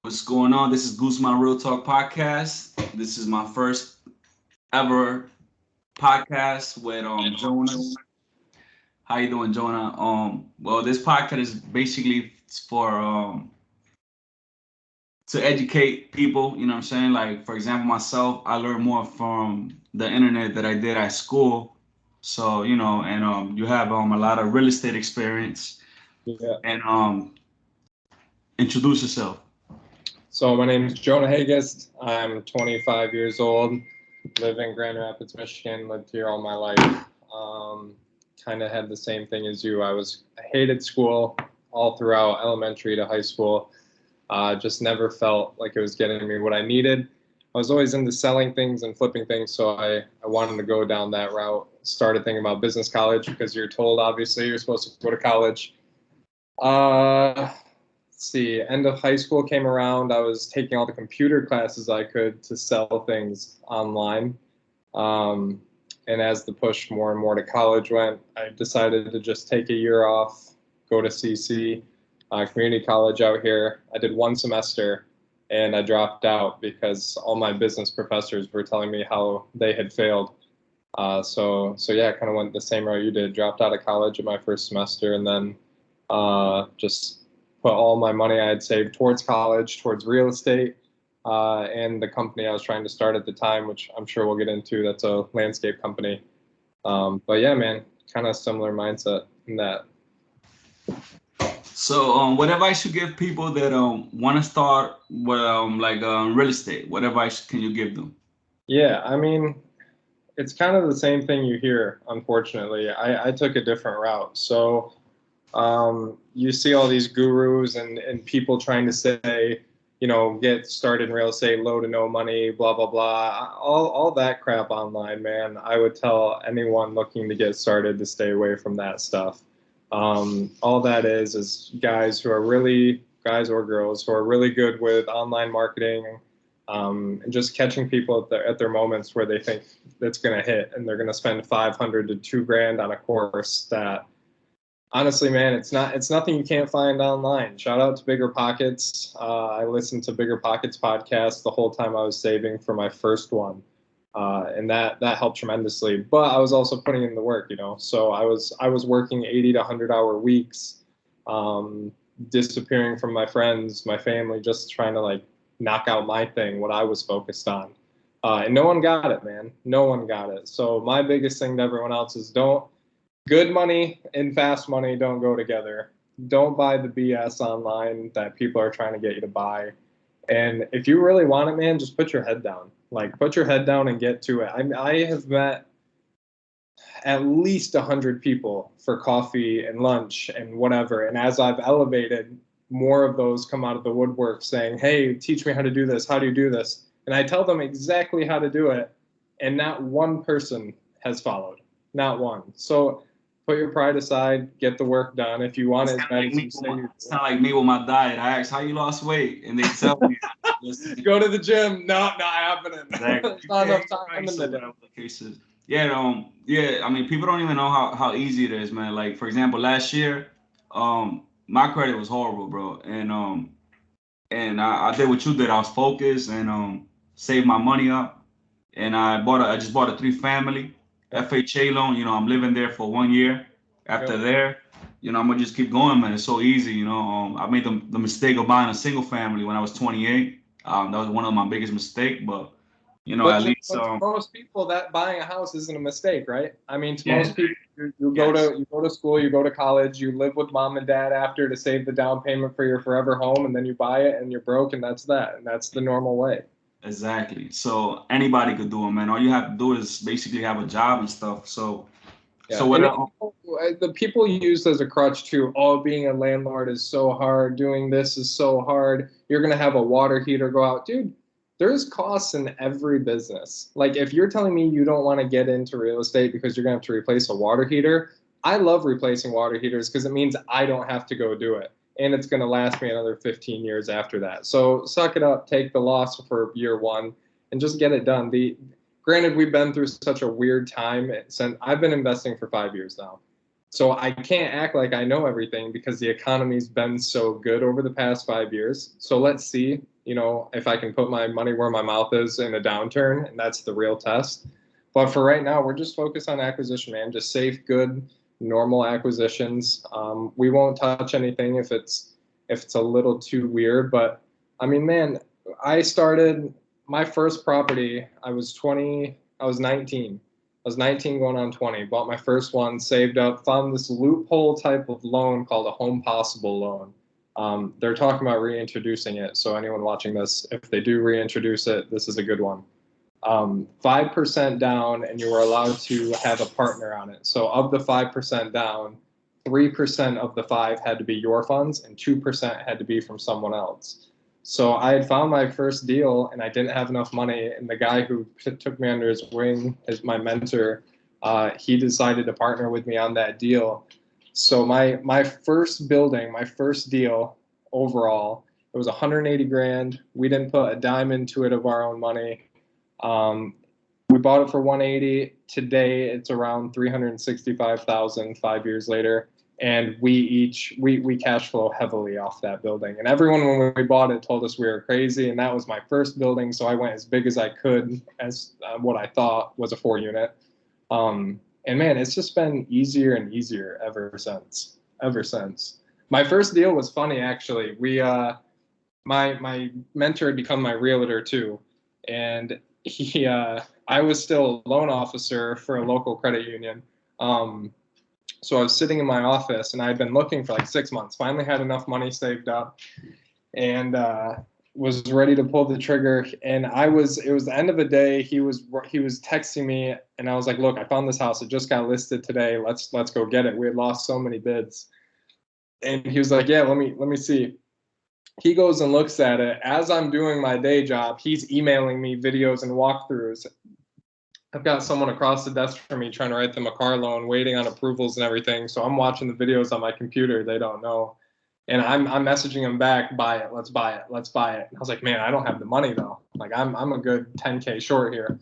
What's going on? This is Guzman Real Talk Podcast. This is my first ever podcast with Jonah. How you doing, Jonah? Well, this podcast is basically for to educate people. You know what I'm saying? Like, for example, myself, I learned more from the internet that I did at school. So and you have a lot of real estate experience, Yeah. and introduce yourself. So my name is Jonah Hagest. I'm 25 years old. Live in Grand Rapids, Michigan. Lived here all my life. Kind of had the same thing as you. I hated school all throughout elementary to high school. Just never felt like it was getting me what I needed. I was always into selling things and flipping things, so I wanted to go down that route. Started thinking about business college because you're told, obviously, you're supposed to go to college. Let's see, end of high school came around. I was taking all the computer classes I could to sell things online. Um, and as the push more and more to college went, I decided to just take a year off, go to CC, community college out here. I did one semester and I dropped out because all my business professors were telling me how they had failed. So yeah, I kind of went the same route you did. Dropped out of college in my first semester, and then just put all my money I had saved towards college, towards real estate, and the company I was trying to start at the time, which I'm sure we'll get into. That's a landscape company. But yeah, man, kind of similar mindset in that. So, what advice you give people that want to start with real estate? What advice can you give them? Yeah, I mean, it's kind of the same thing you hear, unfortunately. I took a different route. So you see all these gurus and people trying to say, get started in real estate, low to no money, blah, blah, blah. All that crap online, man. I would tell anyone looking to get started to stay away from that stuff. All that is guys or girls who are really good with online marketing, and just catching people at their moments where they think that's going to hit and they're going to spend 500 to 2 grand on a course that, honestly, man, it's nothing you can't find online. Shout out to Bigger Pockets. I listened to Bigger Pockets podcast the whole time I was saving for my first one, and that helped tremendously. But I was also putting in the work, So I was working 80 to 100-hour weeks, disappearing from my friends, my family, just trying to like knock out my thing, what I was focused on. And no one got it, man. No one got it. So my biggest thing to everyone else is don't. Good money and fast money don't go together. Don't buy the BS online that people are trying to get you to buy. And if you really want it, man, just put your head down. Like, put your head down and get to it. I have met at least 100 people for coffee and lunch and whatever. And as I've elevated, more of those come out of the woodwork saying, hey, teach me how to do this. How do you do this? And I tell them exactly how to do it. And not one person has followed. Not one. So put your pride aside, get the work done. If you want It's it as kind of bad like as me you with say my, you it's kind of like me with my diet. I ask how you lost weight, and they tell me, do. Go to the gym. No, not happening. exactly. There's not enough time Right, in so the day. whatever the case is. Yeah, yeah. I mean, people don't even know how easy it is, man. Like, for example, last year, my credit was horrible, bro, and I did what you did. I was focused and saved my money up, and I just bought a three family Yep. FHA loan. I'm living there for 1 year. After Yep. there, I'm gonna just keep going, man. It's so easy, I made the mistake of buying a single family when I was 28. That was one of my biggest mistakes, but But at least but to most people, that buying a house isn't a mistake, right? I mean, to yeah, most people, you go yes, to school, you go to college, you live with mom and dad after to save the down payment for your forever home, and then you buy it and you're broke, and that's that, and that's the normal way. exactly. So anybody could do it, man. All you have to do is basically have a job and stuff. So Yeah, what? and the people use as a crutch too. Oh, being a landlord is so hard. Doing this is so hard. You're gonna have a water heater go out, dude. There's costs in every business. Like if you're telling me you don't want to get into real estate because you're gonna have to replace a water heater, I love replacing water heaters because it means I don't have to go do it, and it's gonna last me another 15 years after that. So suck it up, take the loss for year one, and just get it done. The Granted, we've been through such a weird time since I've been investing for 5 years now. So I can't act like I know everything because the economy's been so good over the past 5 years. So let's see. you know, if I can put my money where my mouth is in a downturn, and that's the real test. But for right now, we're just focused on acquisition, man. Just safe, good, normal acquisitions. We won't touch anything if it's a little too weird. But I mean, man, I started my first property. I was 20. I was 19. I was 19 going on 20. Bought my first one, saved up, found this loophole type of loan called a home possible loan. They're talking about reintroducing it. So anyone watching this, if they do reintroduce it, this is a good one. 5% down, and you were allowed to have a partner on it. So of the 5% down, 3% of the 5 had to be your funds, and 2% had to be from someone else. So I had found my first deal, and I didn't have enough money. And the guy who took me under his wing as my mentor, he decided to partner with me on that deal. So my first building, my first deal overall, it was 180 grand. We didn't put a dime into it of our own money. We bought it for 180. Today it's around 365,000 5 years later. And we cash flow heavily off that building. And everyone when we bought it told us we were crazy. And that was my first building. So I went as big as I could as what I thought was a 4-unit. And man, it's just been easier and easier ever since. My first deal was funny, actually. My mentor had become my realtor too. And I was still a loan officer for a local credit union. So I was sitting in my office, and I had been looking for like 6 months. Finally had enough money saved up, and was ready to pull the trigger. And it was the end of the day. He was texting me, and I was like, "Look, I found this house. It just got listed today. Let's go get it." We had lost so many bids, and he was like, "Yeah, let me see." He goes and looks at it. As I'm doing my day job, he's emailing me videos and walkthroughs. I've got someone across the desk from me trying to write them a car loan, waiting on approvals and everything. So I'm watching the videos on my computer. They don't know. And I'm messaging them back, buy it, let's buy it, let's buy it. And I was like, man, I don't have the money though. Like I'm a good 10K short here.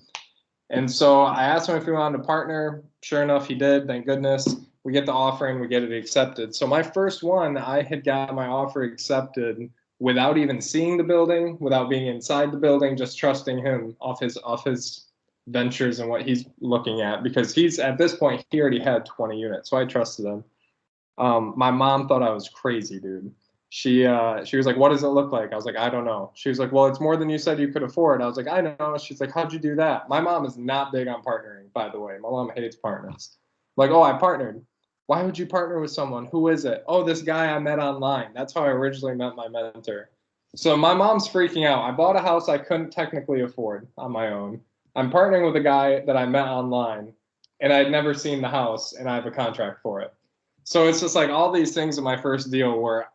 And so I asked him if he wanted to partner. Sure enough, he did. Thank goodness. We get the offer and we get it accepted. So my first one, I had got my offer accepted without even seeing the building, without being inside the building, just trusting him off his ventures and what he's looking at, because he's at this point he already had 20 units, so I trusted him. My mom thought I was crazy, dude. She was like, "What does it look like?" I was like, "I don't know." She was like, "Well, it's more than you said you could afford." I was like, "I know." She's like, "How'd you do that?" My mom is not big on partnering, by the way. My mom hates partners. Like, "Oh, I partnered." Why would you partner with someone? Who is it? Oh, this guy I met online. That's how I originally met my mentor. So my mom's freaking out. I bought a house I couldn't technically afford on my own. I'm partnering with a guy that I met online, and I had never seen the house, and I have a contract for it. So it's just like all these things in my first deal were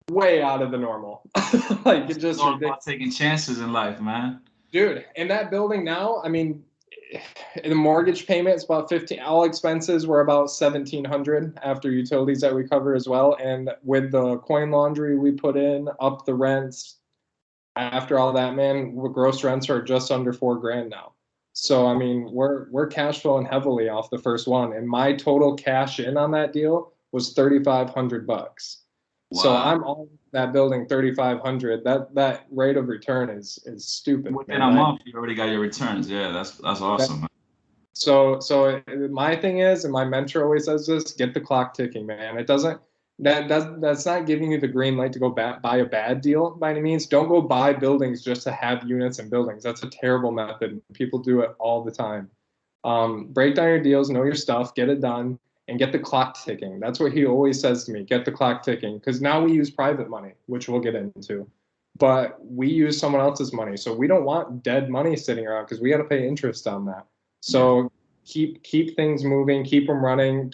way out of the normal. Like it just about taking chances in life, man. Dude, in that building now, I mean, the mortgage payment is about 15. All expenses were about 1,700 after utilities that we cover as well. And with the coin laundry we put in, up the rents, after all that, man, gross rents are just under $4,000 now. So I mean, we're cash flowing heavily off the first one, and my total cash in on that deal was $3,500. Wow. So I'm on that building 3,500. That rate of return is stupid. Within a month, you already got your returns. Yeah, that's awesome. Man. So my thing is, and my mentor always says this: get the clock ticking, man. It doesn't. That's not giving you the green light to go buy a bad deal by any means. Don't go buy buildings just to have units and buildings. That's a terrible method. People do it all the time. Break down your deals, know your stuff, get it done, and get the clock ticking. That's what he always says to me, get the clock ticking. Because now we use private money, which we'll get into. But we use someone else's money. So we don't want dead money sitting around because we got to pay interest on that. So keep things moving, keep them running.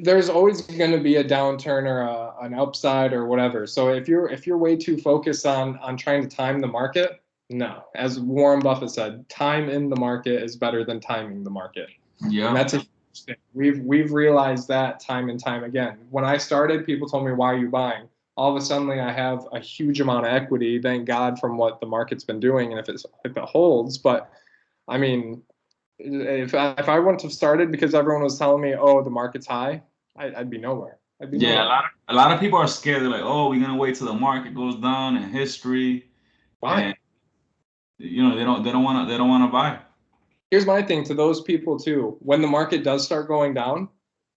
There's always going to be a downturn or an upside or whatever. So if you're way too focused on trying to time the market, no. As Warren Buffett said, time in the market is better than timing the market. Yeah, and that's a huge thing. We've realized that time and time again. When I started, people told me, "Why are you buying?" All of a sudden, I have a huge amount of equity. Thank God from what the market's been doing, and if it holds. But I mean, if I wouldn't have started because everyone was telling me, "Oh, the market's high," I'd be nowhere. I do know Yeah, that. a lot of people are scared. They're like, oh, we're gonna wait till the market goes down in history, Why? and they don't wanna buy. Here's my thing to those people too. When the market does start going down,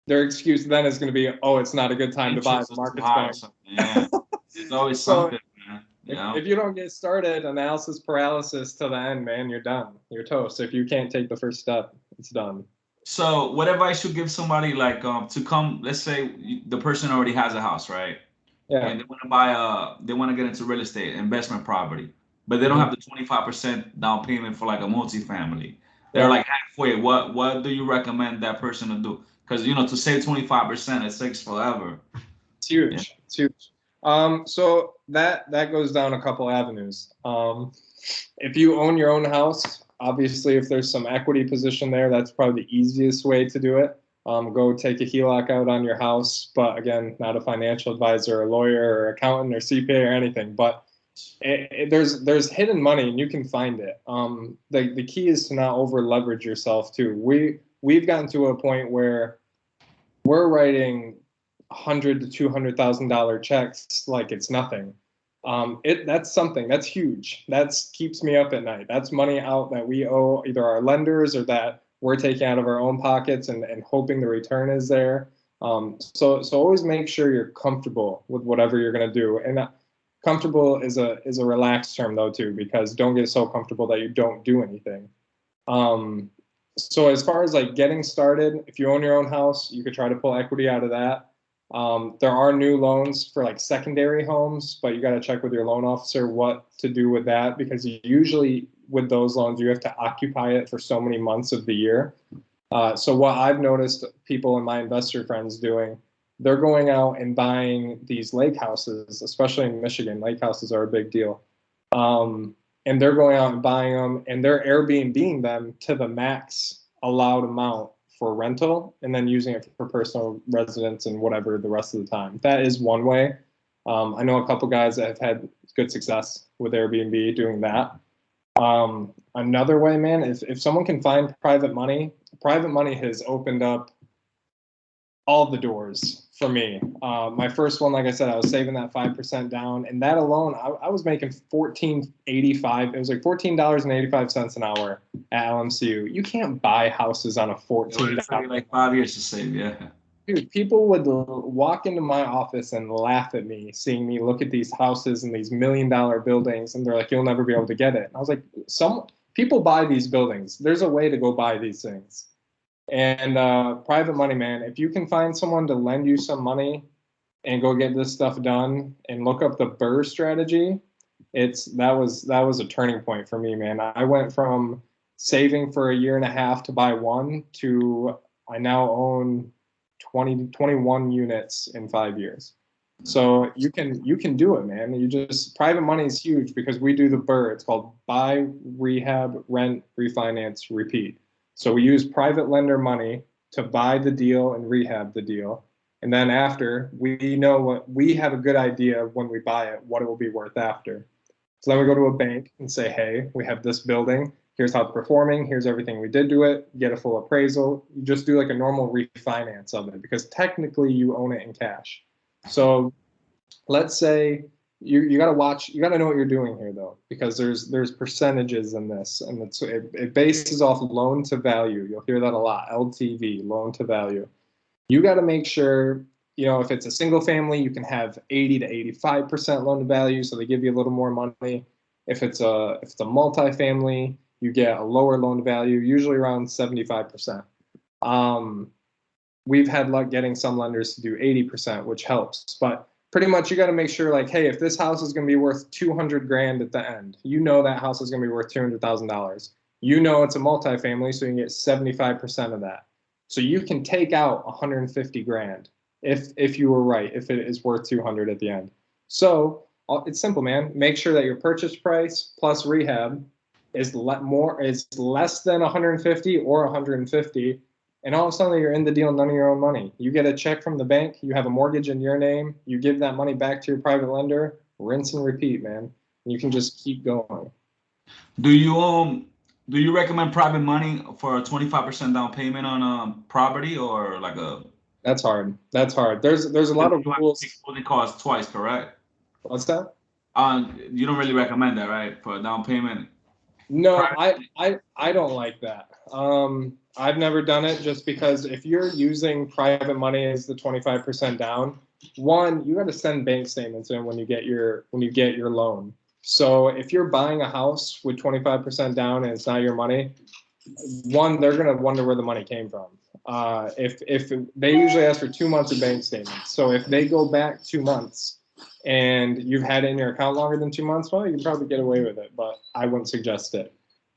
their excuse then is going to be, oh, it's not a good time to buy. Interest The is too market's high or going. something. Yeah, it's always So something, man. if you don't get started, analysis paralysis to the end, man, you're done. You're toast. If you can't take the first step, it's done. So what advice you give somebody like to come? Let's say the person already has a house, right? Yeah. And they want to get into real estate investment property, but they don't Mhm. have the 25% down payment for like a multifamily. They're Yeah. like halfway. What do you recommend that person to do? Because to save 25%, it takes forever. It's Yeah. huge. It's huge. So that goes down a couple avenues. If you own your own house, obviously, if there's some equity position there, that's probably the easiest way to do it. Go take a HELOC out on your house, but again, not a financial advisor, or a lawyer, or accountant, or CPA, or anything. But there's hidden money, and you can find it. The key is to not over leverage yourself too. We've gotten to a point where we're writing $100,000 to $200,000 checks like it's nothing. That's something that's huge. That keeps me up at night. That's money out that we owe either our lenders or that we're taking out of our own pockets and hoping the return is there. So always make sure you're comfortable with whatever you're going to do. And comfortable is a relaxed term though too, because don't get so comfortable that you don't do anything. Um, so as far as like getting started, if you own your own house, you could try to pull equity out of that. There are new loans for like secondary homes, but you got to check with your loan officer what to do with that, because usually with those loans, you have to occupy it for so many months of the year. So what I've noticed people and my investor friends doing, they're going out and buying these lake houses, especially in Michigan. Lake houses are a big deal. And they're going out and buying them, and they're Airbnb-ing them to the max allowed amount for rental, and then using it for personal residence and whatever the rest of the time. That is one way. I know a couple guys that have had good success with Airbnb doing that. Another way, man, if someone can find private money has opened up all the doors for me. My first one, like I said, I was saving that 5% down, and that alone, I was making $14.85. It was like $14.85 an hour at LMCU. You can't buy houses on a $14. Like 5 years to save. Yeah. Dude, people would walk into my office and laugh at me, seeing me look at these houses and these $1 million buildings, and they're like, "You'll never be able to get it." And I was like, "Some people buy these buildings. There's a way to go buy these things." And private money, man, if you can find someone to lend you some money and go get this stuff done, and look up the Burr strategy, that was a turning point for me, man. I went from saving for a year and a half to buy one to I now own 21 units in 5 years. So you can do it, man. You just private money is huge because we do the Burr. It's called buy, rehab, rent, refinance, repeat. So we use private lender money to buy the deal and rehab the deal. And then after, we know what we have a good idea of when we buy it, what it will be worth after. So then we go to a bank and say, hey, we have this building. Here's how it's performing. Here's everything we did to it. Get a full appraisal. You just do like a normal refinance of it because technically you own it in cash. So let's say you got to watch, you got to know what you're doing here though, because there's percentages in this, and it bases off loan to value. You'll hear that a lot, LTV, loan to value. You got to make sure, if it's a single family, you can have 80 to 85% loan to value, so they give you a little more money. If it's a multifamily, you get a lower loan to value, usually around 75%. We've had luck getting some lenders to do 80%, which helps, but pretty much you got to make sure, like, hey, if this house is going to be worth 200 grand at the end, that house is going to be worth $200,000. It's a multifamily, so you can get 75% of that. So you can take out 150 grand if you were right, if it is worth 200 at the end. So it's simple, man. Make sure that your purchase price plus rehab is less than 150 or 150. And all of a sudden you're in the deal, none of your own money. You get a check from the bank, you have a mortgage in your name, you give that money back to your private lender, rinse and repeat, man. You can just keep going. Do you recommend private money for a 25% down payment on a property, or like a That's hard. That's hard. There's a lot of You have to rules. take closing costs twice, correct? What's that? You don't really recommend that, right? For a down payment. No, Private. I don't like that. I've never done it just because if you're using private money as the 25% down, one, you got to send bank statements in when you get your loan. So if you're buying a house with 25% down and it's not your money, one, they're gonna wonder where the money came from. If they usually ask for 2 months of bank statements, so if they go back 2 months and you've had it in your account longer than 2 months, well, you can probably get away with it, but I wouldn't suggest it.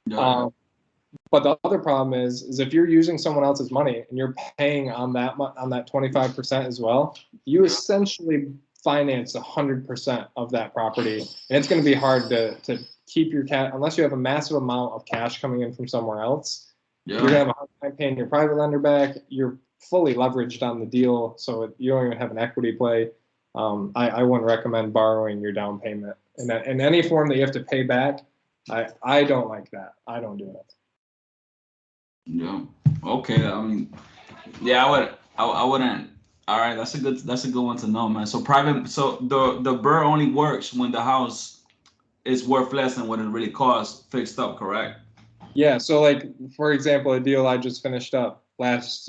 Yeah. But the other problem is if you're using someone else's money and you're paying on that 25% as well, you essentially finance 100% of that property, and it's going to be hard to keep your cash unless you have a massive amount of cash coming in from somewhere else. Yeah. You're gonna have a hard time paying your private lender back. You're fully leveraged on the deal, so you don't even have an equity play. I wouldn't recommend borrowing your down payment in any form that you have to pay back. I don't like that. I don't do it. Yeah. Okay. I mean, yeah, I wouldn't. All right. That's a good one to know, man. So private. So the BRRRR only works when the house is worth less than what it really costs fixed up, correct? Yeah. So like for example, a deal I just finished up last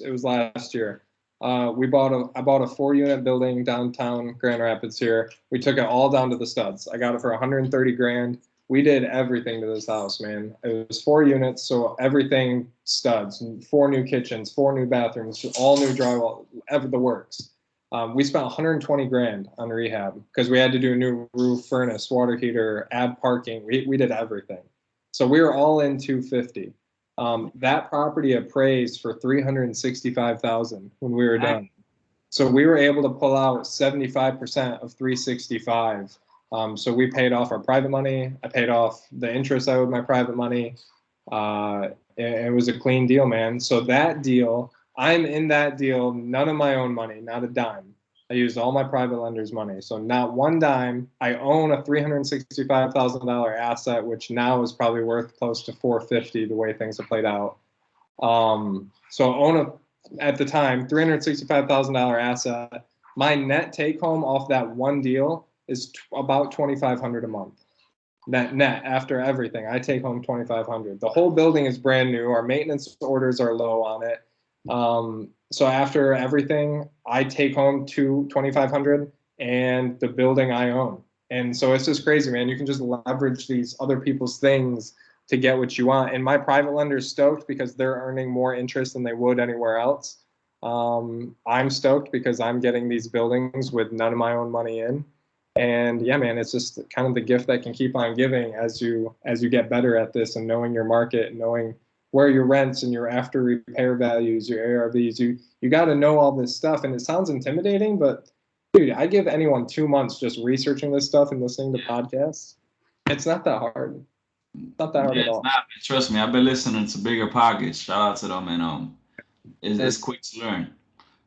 year. I bought a 4-unit building downtown Grand Rapids here. We took it all down to the studs. I got it for 130 grand. We did everything to this house, man. It was 4 units, so everything studs, 4 new kitchens, 4 new bathrooms, all new drywall, the works. We spent 120 grand on rehab because we had to do a new roof, furnace, water heater, add parking. We did everything. So we were all in 250. That property appraised for 365,000 when we were done. So we were able to pull out 75% of 365. So we paid off our private money. I paid off the interest I owed my private money. It was a clean deal, man. So that deal, I'm in that deal, none of my own money, not a dime. I used all my private lender's money. So not one dime. I own a $365,000 asset, which now is probably worth close to 450 the way things have played out. So own at the time, $365,000 asset. My net take home off that one deal is about $2,500 a month. Net after everything, I take home $2,500. The whole building is brand new. Our maintenance orders are low on it. So after everything, I take home $2,500 and the building I own. And so it's just crazy, man. You can just leverage these other people's things to get what you want. And my private lender is stoked because they're earning more interest than they would anywhere else. I'm stoked because I'm getting these buildings with none of my own money in. And yeah, man, it's just kind of the gift that can keep on giving as you get better at this and knowing your market, knowing where your rents and your after repair values, your ARVs, you got to know all this stuff. And it sounds intimidating, but dude, I give anyone 2 months just researching this stuff and listening to podcasts. It's not that hard. It's not that hard at all. It's not. Trust me, I've been listening to bigger pockets. Shout out to them, and it's quick to learn.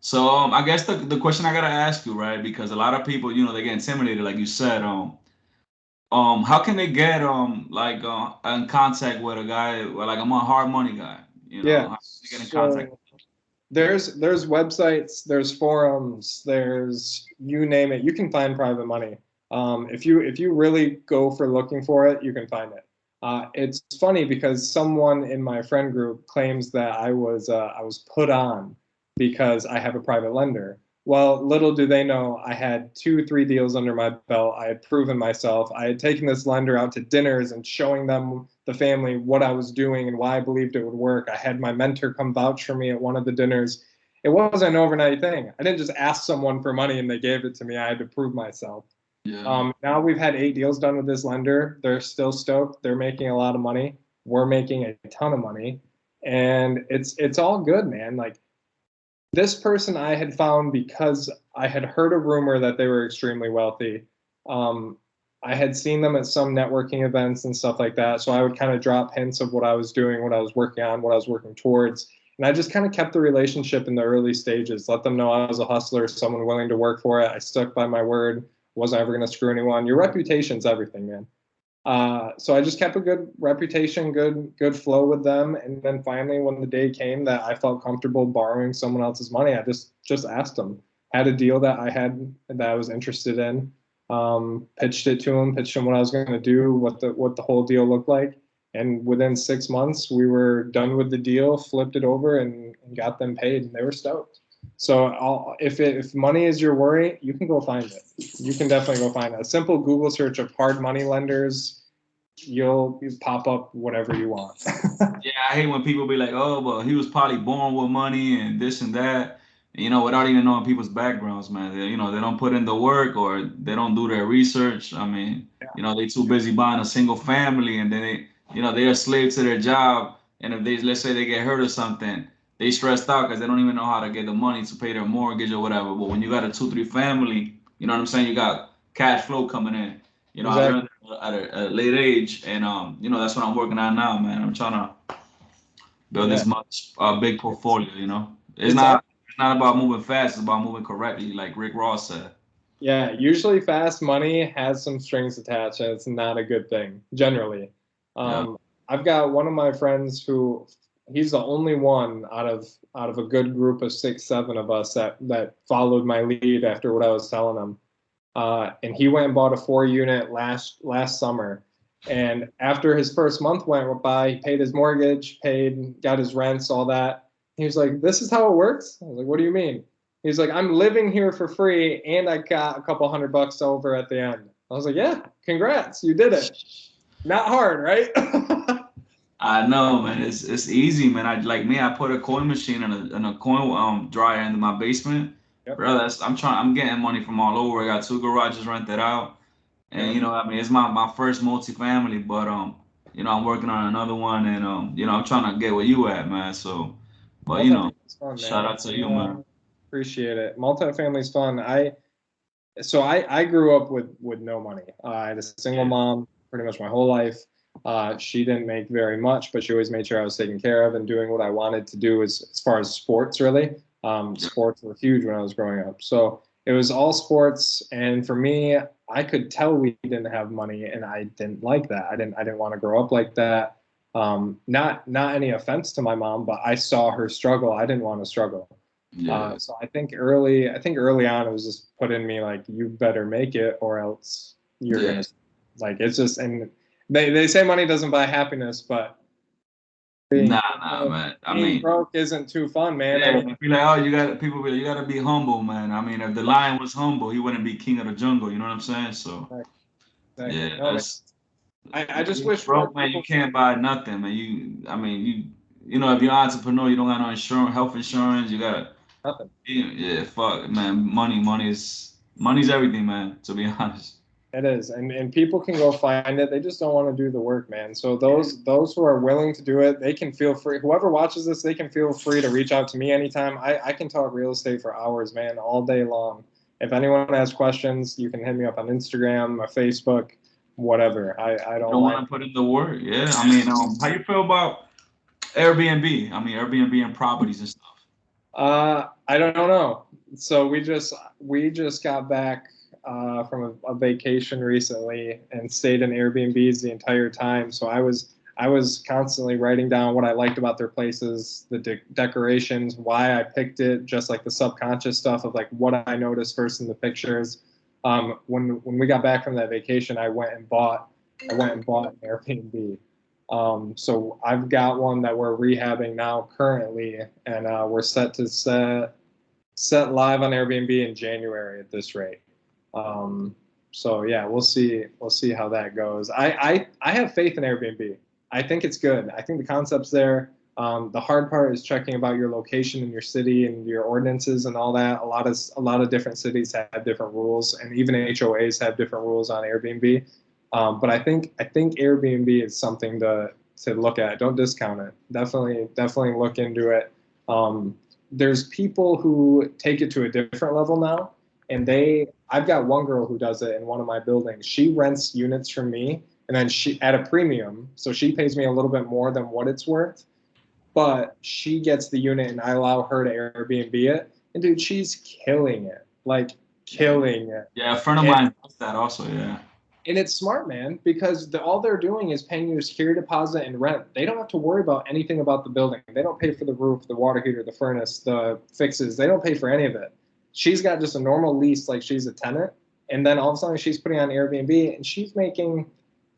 So I guess the question I gotta ask you, right? Because a lot of people, they get intimidated, like you said. How can they get in contact with a guy? Well, like I'm a hard money guy. Yeah. How can they get in contact? There's websites, there's forums, there's you name it. You can find private money. If you really go for looking for it, you can find it. It's funny because someone in my friend group claims that I was put on because I have a private lender. Well, little do they know, I had 2-3 deals under my belt. I had proven myself. I had taken this lender out to dinners and showing them, the family, what I was doing and why I believed it would work. I had my mentor come vouch for me at one of the dinners. It wasn't an overnight thing. I didn't just ask someone for money and they gave it to me. I had to prove myself. Yeah. Now we've had 8 deals done with this lender. They're still stoked. They're making a lot of money. We're making a ton of money. And it's all good, man. Like, this person I had found because I had heard a rumor that they were extremely wealthy. I had seen them at some networking events and stuff like that. So I would kind of drop hints of what I was doing, what I was working on, what I was working towards. And I just kind of kept the relationship in the early stages, let them know I was a hustler, someone willing to work for it. I stuck by my word, wasn't ever going to screw anyone. Your reputation's everything, man. So I just kept a good reputation, good flow with them, and then finally, when the day came that I felt comfortable borrowing someone else's money, I just asked them. Had a deal that I was interested in, pitched it to them, pitched them what I was going to do, what the whole deal looked like, and within 6 months, we were done with the deal, flipped it over, and got them paid, and they were stoked. So if money is your worry, you can go find it. You can definitely go find it. A simple Google search of hard money lenders, you'll pop up whatever you want. Yeah, I hate when people be like, "Oh, but he was probably born with money and this and that," without even knowing people's backgrounds, man. They don't put in the work or they don't do their research. I mean, they too busy buying a single family and then they're a slave to their job. And if let's say they get hurt or something, they stressed out because they don't even know how to get the money to pay their mortgage or whatever. But when you got a 2, 3 family, you know what I'm saying? You got cash flow coming in. I Exactly. learned at a late age, and that's what I'm working on now, man. I'm trying to build Yeah. this much big portfolio. It's It's not about moving fast; it's about moving correctly, like Rick Ross said. Yeah, usually fast money has some strings attached, and it's not a good thing generally. Yeah, I've got one of my friends who he's the only one out of a good group of 6, 7 of us that followed my lead after what I was telling him. And he went and bought a 4 unit last summer. And after his first month went by, he paid his mortgage, got his rents, all that. He was like, "This is how it works." I was like, "What do you mean?" He's like, "I'm living here for free, and I got a couple $100 over at the end." I was like, "Yeah, congrats, you did it. Not hard, right?" I know, man. It's easy, man. I put a coin machine and a coin dryer in my basement, Yep, bro. I'm getting money from all over. I got 2 garages rented out. And yep. I mean, it's my first multifamily, but I'm working on another one, and I'm trying to get where you at, man. So, but Multifamily's fun, shout man. out to you, man. Appreciate it. Multifamily's fun. I grew up with no money. I had a single Yeah, mom pretty much my whole life. She didn't make very much, but she always made sure I was taken care of and doing what I wanted to do as far as sports, really. yeah, Sports were huge when I was growing up. So it was all sports. And for me, I could tell we didn't have money and I didn't like that. I didn't want to grow up like that. Not any offense to my mom, but I saw her struggle. I didn't want to struggle. yeah, So I think early on it was just put in me like you better make it or else you're yeah. gonna like it's just and they say money doesn't buy happiness, but being Nah, man. I being mean, broke isn't too fun, man. I yeah, mean, man. Be like, oh, people be like, you gotta be humble, man. I mean, if the lion was humble, he wouldn't be king of the jungle. You know what I'm saying? So, exactly. yeah, No, man. that's I just you wish more broke, man. You people. can't buy nothing, man. I mean, if you're an entrepreneur, you don't got no insurance, health insurance. You got Nothing. Yeah, fuck, man. Money's everything, man. To be honest. It is, and people can go find it. They just don't want to do the work, man. So those who are willing to do it, they can feel free. Whoever watches this, they can feel free to reach out to me anytime. I can talk real estate for hours, man, all day long. If anyone has questions, you can hit me up on Instagram or Facebook, whatever. I You don't don't mind. want to put in the work, yeah. I mean, how you feel about Airbnb? I mean, Airbnb and properties and stuff. I don't know. So we just got back from a vacation recently and stayed in Airbnbs the entire time. So I was constantly writing down what I liked about their places, the decorations, why I picked it, just like the subconscious stuff of like what I noticed first in the pictures. When we got back from that vacation, I went and bought an Airbnb. So I've got one that we're rehabbing now currently, and we're set to set live on Airbnb in January at this rate. So yeah, we'll see how that goes. I have faith in Airbnb. I think it's good. I think the concept's there. The hard part is checking about your location in your city and your ordinances and all that. A lot of different cities have different rules, and even HOAs have different rules on Airbnb. But I think Airbnb is something to look at. Don't discount it. Definitely look into it. There's people who take it to a different level now, and I've got one girl who does it in one of my buildings. She rents units from me, and then she at a premium, so she pays me a little bit more than what it's worth, but she gets the unit, and I allow her to Airbnb it. And dude, she's killing it, like Yeah, killing it. yeah. A friend of And mine does that also. Yeah, And it's smart, man, because all they're doing is paying you a security deposit and rent. They don't have to worry about anything about the building. They don't pay for the roof, the water heater, the furnace, the fixes. They don't pay for any of it. She's got just a normal lease like she's a tenant. And then all of a sudden she's putting on Airbnb and she's making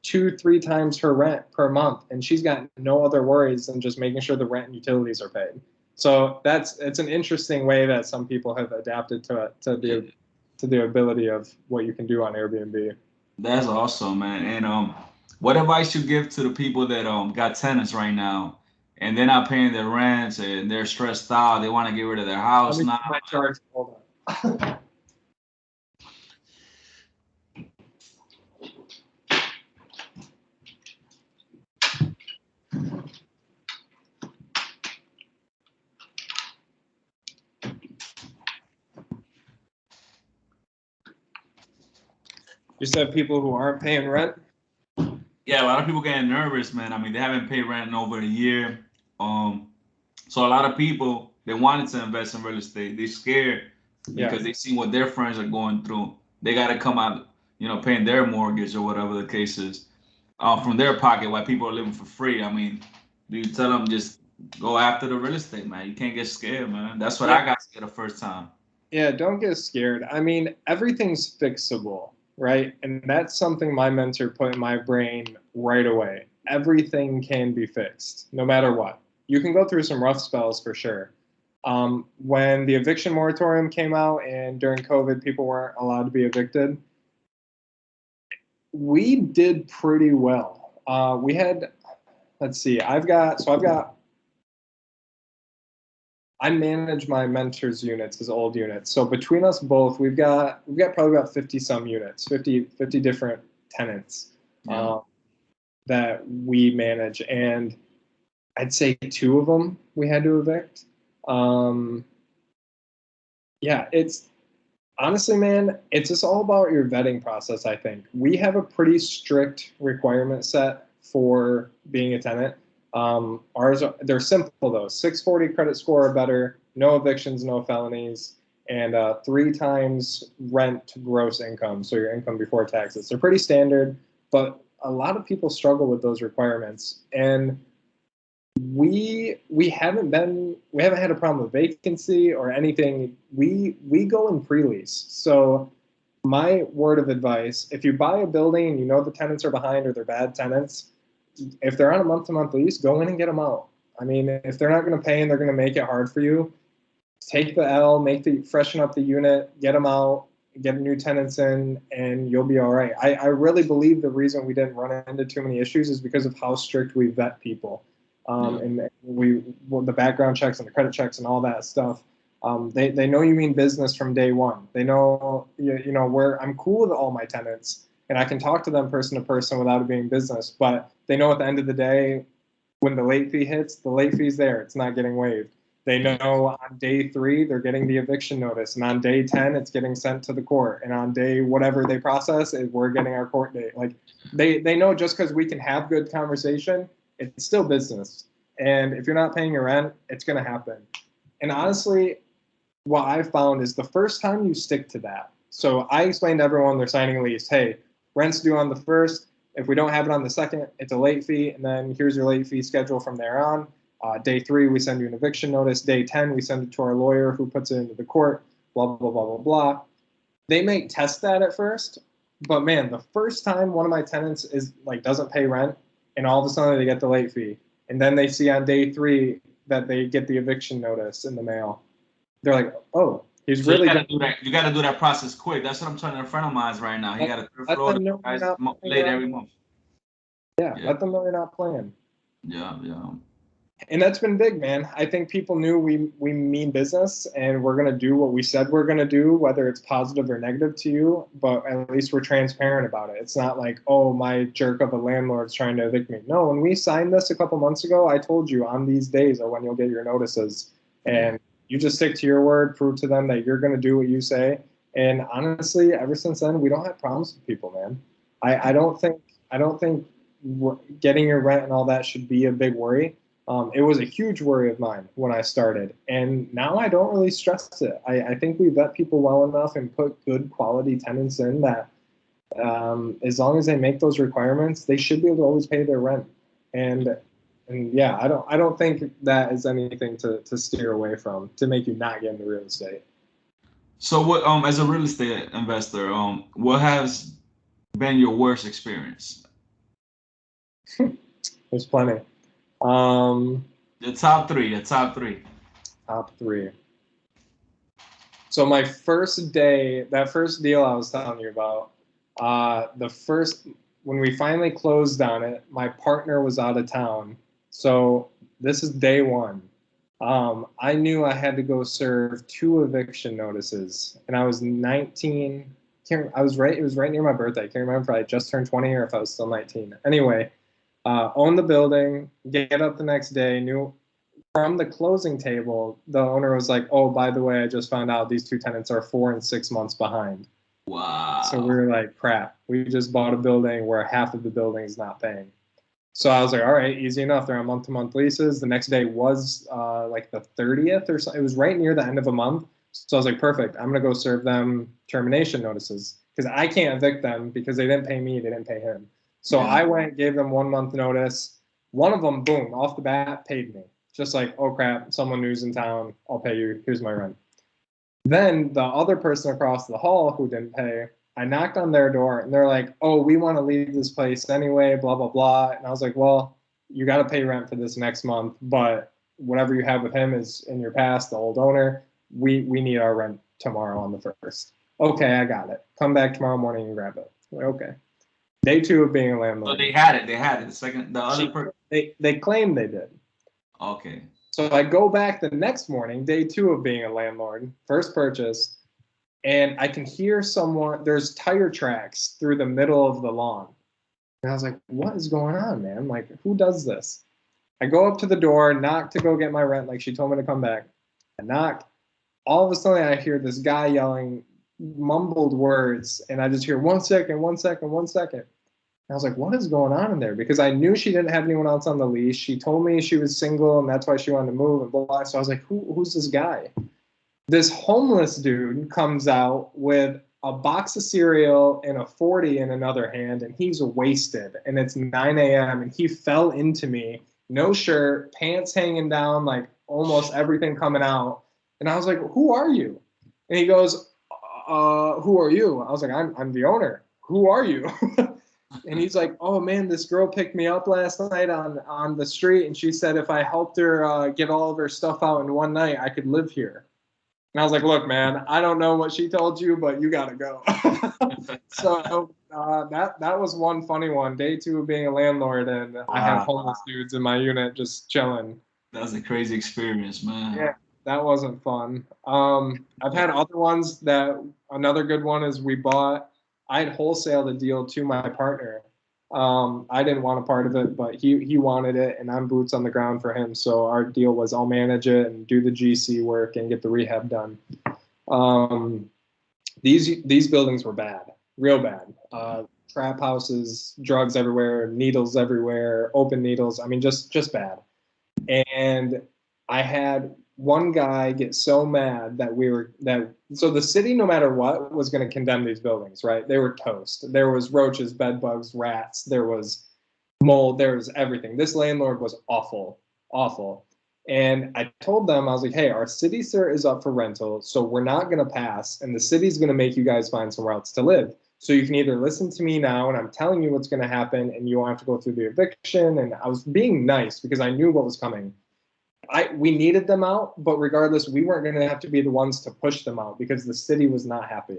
2-3 times her rent per month. And she's got no other worries than just making sure the rent and utilities are paid. So it's an interesting way that some people have adapted to the ability of what you can do on Airbnb. That's awesome, man. And what advice you give to the people that got tenants right now and they're not paying their rents and they're stressed out, they want to get rid of their Let house me now? get my charts. Hold on. You said people who aren't paying rent? Yeah, a lot of people getting nervous, man. I mean, they haven't paid rent in over a year. So a lot of people they wanted to invest in real estate. They're scared because they see what their friends are going through. They got to come out, paying their mortgage or whatever the case is, from their pocket while people are living for free. I mean, do you tell them just go after the real estate, man? You can't get scared, man. That's what I got scared the first time. Yeah, don't get scared. I mean, everything's fixable, right? And that's something my mentor put in my brain right away. Everything can be fixed, no matter what. You can go through some rough spells for sure. When the eviction moratorium came out and during COVID, people weren't allowed to be evicted, we did pretty well. We had, let's see, I manage my mentor's units, his old units. So between us both, we've got probably about 50 some units, 50 different tenants that we manage. And I'd say 2 of them we had to evict. Yeah, it's honestly, man, it's just all about your vetting process, I think. We have a pretty strict requirement set for being a tenant. They're simple though. 640 credit score or better, no evictions, no felonies, and 3 times rent to gross income, so your income before taxes. They're pretty standard, but a lot of people struggle with those requirements. And we haven't had a problem with vacancy or anything. We go in pre-lease. So my word of advice, if you buy a building and you know the tenants are behind or they're bad tenants, if they're on a month-to-month lease, go in and get them out. I mean, if they're not going to pay and they're going to make it hard for you, take the L, freshen up the unit, get them out, get new tenants in, and you'll be all right. I really believe the reason we didn't run into too many issues is because of how strict we vet people. And the background checks and the credit checks and all that stuff. They know you mean business from day one. They know, I'm cool with all my tenants and I can talk to them person to person without it being business, but they know at the end of the day, when the late fee hits, the late fee's there. It's not getting waived. They know on day 3, they're getting the eviction notice. And on day 10, it's getting sent to the court. And on day whatever they process, we're getting our court date. Like they know just because we can have good conversation, it's still business. And if you're not paying your rent, it's going to happen. And honestly, what I've found is the first time you stick to that. So I explained to everyone they're signing a lease, hey, rent's due on the 1st. If we don't have it on the 2nd, it's a late fee. And then here's your late fee schedule from there on. Day 3, we send you an eviction notice. Day 10, we send it to our lawyer who puts it into the court, blah, blah, blah, blah, blah. They may test that at first. But man, the first time one of my tenants doesn't pay rent and all of a sudden they get the late fee. And then they see on day 3 that they get the eviction notice in the mail. They're like, oh, he's So really you gotta do that process quick. That's what I'm telling a friend of mine right now. He got a 3rd floor guys late every month. Yeah, let them know you're not playing. Yeah. And that's been big, man. I think people knew we mean business and we're going to do what we said we're going to do, whether it's positive or negative to you, but at least we're transparent about it. It's not like, oh, my jerk of a landlord's trying to evict me. No, when we signed this a couple months ago, I told you on these days are when you'll get your notices. And you just stick to your word, prove to them that you're going to do what you say. And honestly, ever since then, we don't have problems with people, man. I don't think getting your rent and all that should be a big worry. It was a huge worry of mine when I started, and now I don't really stress it. I think we vet people well enough and put good quality tenants in that As long as they make those requirements, they should be able to always pay their rent. And yeah, I don't think that is anything to steer away from to make you not get into real estate. So what as a real estate investor, what has been your worst experience? There's plenty. Um, Your top three, your top three. Top three. So my first day, that first deal I was telling you about, the first when we finally closed on it, my partner was out of town. So this is day one. I knew I had to go serve 2 eviction notices, and I was 19. I was right. It was right near my birthday. I can't remember if I just turned 20 or if I was still 19. Anyway, owned the building. Get up the next day. Knew from the closing table, the owner was like, "Oh, by the way, I just found out these 2 tenants are 4 and 6 months behind." So we Wow. were like, "Crap! We just bought a building where half of the building is not paying." So I was like, "All right, easy enough. They're on month-to-month leases." The next day was like the 30th or so. It was right near the end of a month. So I was like, "Perfect. I'm gonna go serve them termination notices because I can't evict them because they didn't pay me, they didn't pay him." So Yeah. I went, gave them 1 month notice. One of them, boom, off the bat, paid me. Just like, "Oh crap, someone new's in town. I'll pay you. Here's my rent." Then the other person across the hall who didn't pay, I knocked on their door and they're like, "Oh, we want to leave this place anyway, blah, blah, blah." And I was like, "Well, you got to pay rent for this next month, but whatever you have with him is in your past, the old owner. We need our rent tomorrow on the 1st. Okay, I got it. Come back tomorrow morning and grab it." Like, okay. Day two of being a So landlord. they had it. They had it. The second, the other person. They claimed they did. Okay. So I go back the next morning, day two of being a landlord, first purchase, and I can hear someone, there's tire tracks through the middle of the lawn. And I was like, "What is going on, man? Like, who does this?" I go up to the door, knock to go get my rent, like she told me to come back. I knock. All of a sudden, I hear this guy yelling mumbled words, and I just hear 1 second, 1 second, 1 second. And I was like, "What is going on in there?" Because I knew she didn't have anyone else on the leash. She told me she was single, and that's why she wanted to move, and blah, blah. So I was like, who's this guy? This homeless dude comes out with a box of cereal and a 40 in another hand, and he's wasted. And it's 9 a.m. and he fell into me, no shirt, pants hanging down, like almost everything coming out. And I was like, "Who are you?" And he goes, "Who are you?" I was like, I'm the owner. "Who are you?" And he's like, "Oh man, this girl picked me up last night on the street, and she said if I helped her get all of her stuff out in one night, I could live here." And I was like, "Look, man, I don't know what she told you, but you gotta go." So that was one funny one. Day two of being a landlord, and I had Wow. homeless dudes in my unit just chilling. That's a crazy experience, man. Yeah, that wasn't fun. I've had other ones that another good one is we bought. I had wholesaled a deal to my partner. I didn't want a part of it, but he wanted it, and I'm boots on the ground for him. So our deal was I'll manage it and do the GC work and get the rehab done. Um, these buildings were bad, real bad. Trap houses, drugs everywhere, needles everywhere, open needles. I mean, just bad. And I had one guy get so mad that so the city, no matter what, was going to condemn these buildings, right? They were toast. There was roaches, bed bugs, rats, there was mold, there was everything. This landlord was awful, awful. And I told them, I was like, "Hey, our city, sir, is up for rental, so we're not going to pass, and the city's going to make you guys find somewhere else to live. So you can either listen to me now, and I'm telling you what's going to happen, and you won't have to go through the eviction." And I was being nice because I knew what was coming. We needed them out, but regardless, we weren't going to have to be the ones to push them out because the city was not happy.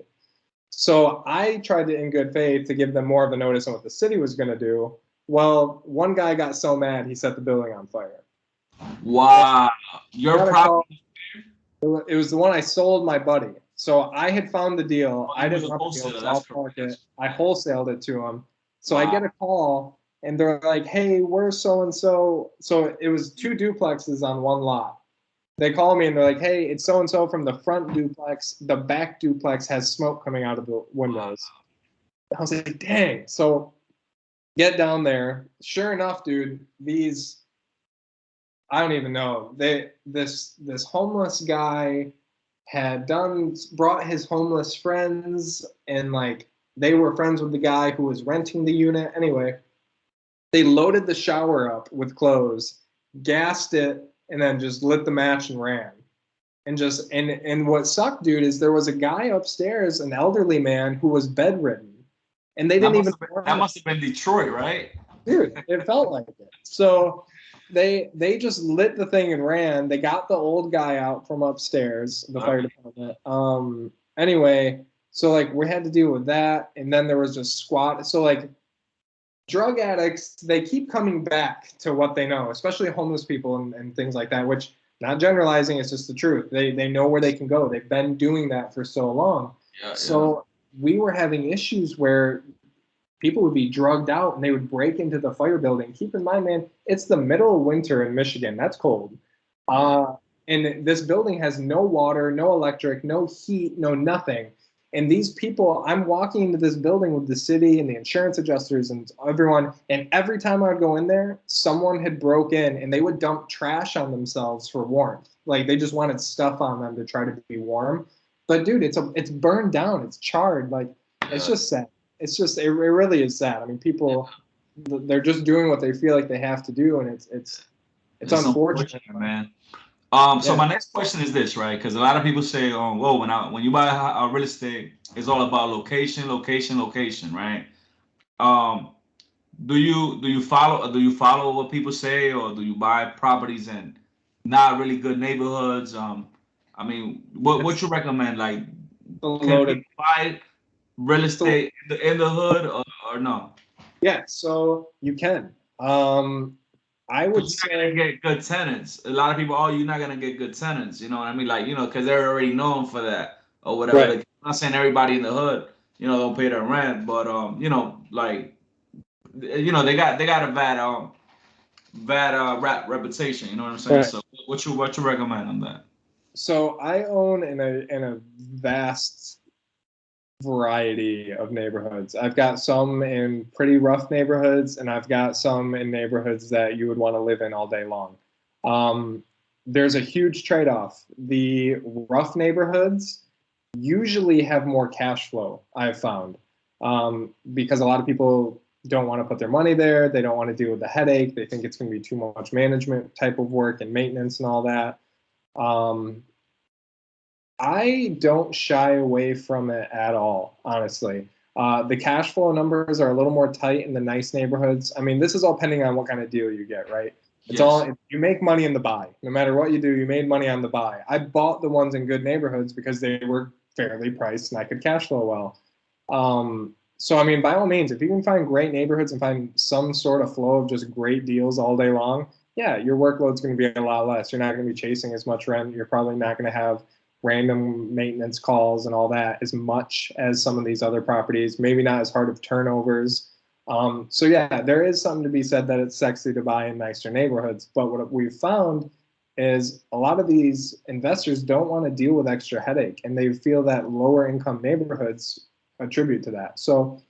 So I tried to, in good faith, to give them more of a notice on what the city was going to do. Well, one guy got so mad he set the building on fire. Wow. Your property. It was the one I sold my buddy. So I had found the deal. Oh, I you was didn't a want the deal. It wholesaler. was That's off correct. market. I wholesaled it to him. So I Wow. get a call, and they're like, "Hey, we're so and so." So it was 2 duplexes on one lot. They call me and they're like, "Hey, it's so and so from the front duplex. The back duplex has smoke coming out of the windows." I was like, "Dang!" So get down there. Sure enough, dude, these, I don't even know. This homeless guy had brought his homeless friends, and like They were friends with the guy who was renting the unit. Anyway, they loaded the shower up with clothes, gassed it, and then just lit the match and ran. And what sucked, dude, is there was a guy upstairs, an elderly man who was bedridden, and they didn't even. That must have been Detroit, right? Dude, it felt like it. So they just lit the thing and ran. They got the old guy out from upstairs, the fire department. Anyway, so like we had to deal with that, and then there was just squat. So like drug addicts, they keep coming back to what they know, especially homeless people and things like that, which not generalizing, it's just the truth. They know where they can go. They've been doing that for so long. So we were having issues where people would be drugged out and they would break into the fire building. Keep in mind, man, it's the middle of winter in Michigan. That's cold. And this building has no water, no electric, no heat, no nothing. And these people, I'm walking into this building with the city and the insurance adjusters and everyone. And every time I would go in there, someone had broke in and they would dump trash on themselves for warmth. Like they just wanted stuff on them to try to be warm. But dude, it's burned down. It's charred. Like it's just sad. It really is sad. I mean, people, they're just doing what they feel like they have to do, and it's unfortunate, man. So my next question is this, right? Because a lot of people say, "Whoa, when you buy a real estate, it's all about location, location, location, right?" Do you follow what people say, or do you buy properties in not really good neighborhoods? I mean, what you recommend? Like, can people buy real estate in the hood or no? Yeah, so you can. I would say you're not gonna get good tenants. A lot of people, you're not gonna get good tenants. You know what I mean? Like, because they're already known for that or whatever. Right. Like, I'm not saying everybody in the hood, don't pay their rent, but like, they got a bad reputation. You know what I'm saying? Right. So what you recommend on that? So I own in a vast variety of neighborhoods. I've got some in pretty rough neighborhoods, and I've got some in neighborhoods that you would want to live in all day long. There's a huge trade-off. The rough neighborhoods usually have more cash flow, I've found, because a lot of people don't want to put their money there. They don't want to deal with the headache. They think it's going to be too much management type of work and maintenance and all that. I don't shy away from it at all, honestly. The cash flow numbers are a little more tight in the nice neighborhoods. I mean, this is all depending on what kind of deal you get, right? It's all, you make money in the buy. No matter what you do, you made money on the buy. I bought the ones in good neighborhoods because they were fairly priced and I could cash flow well. So, I mean, by all means, if you can find great neighborhoods and find some sort of flow of just great deals all day long, yeah, your workload's going to be a lot less. You're not going to be chasing as much rent. You're probably not going to have random maintenance calls and all that as much as some of these other properties, maybe not as hard of turnovers. So yeah, there is something to be said that it's sexy to buy in nicer neighborhoods. But what we've found is a lot of these investors don't want to deal with extra headache, and they feel that lower income neighborhoods attribute to that. So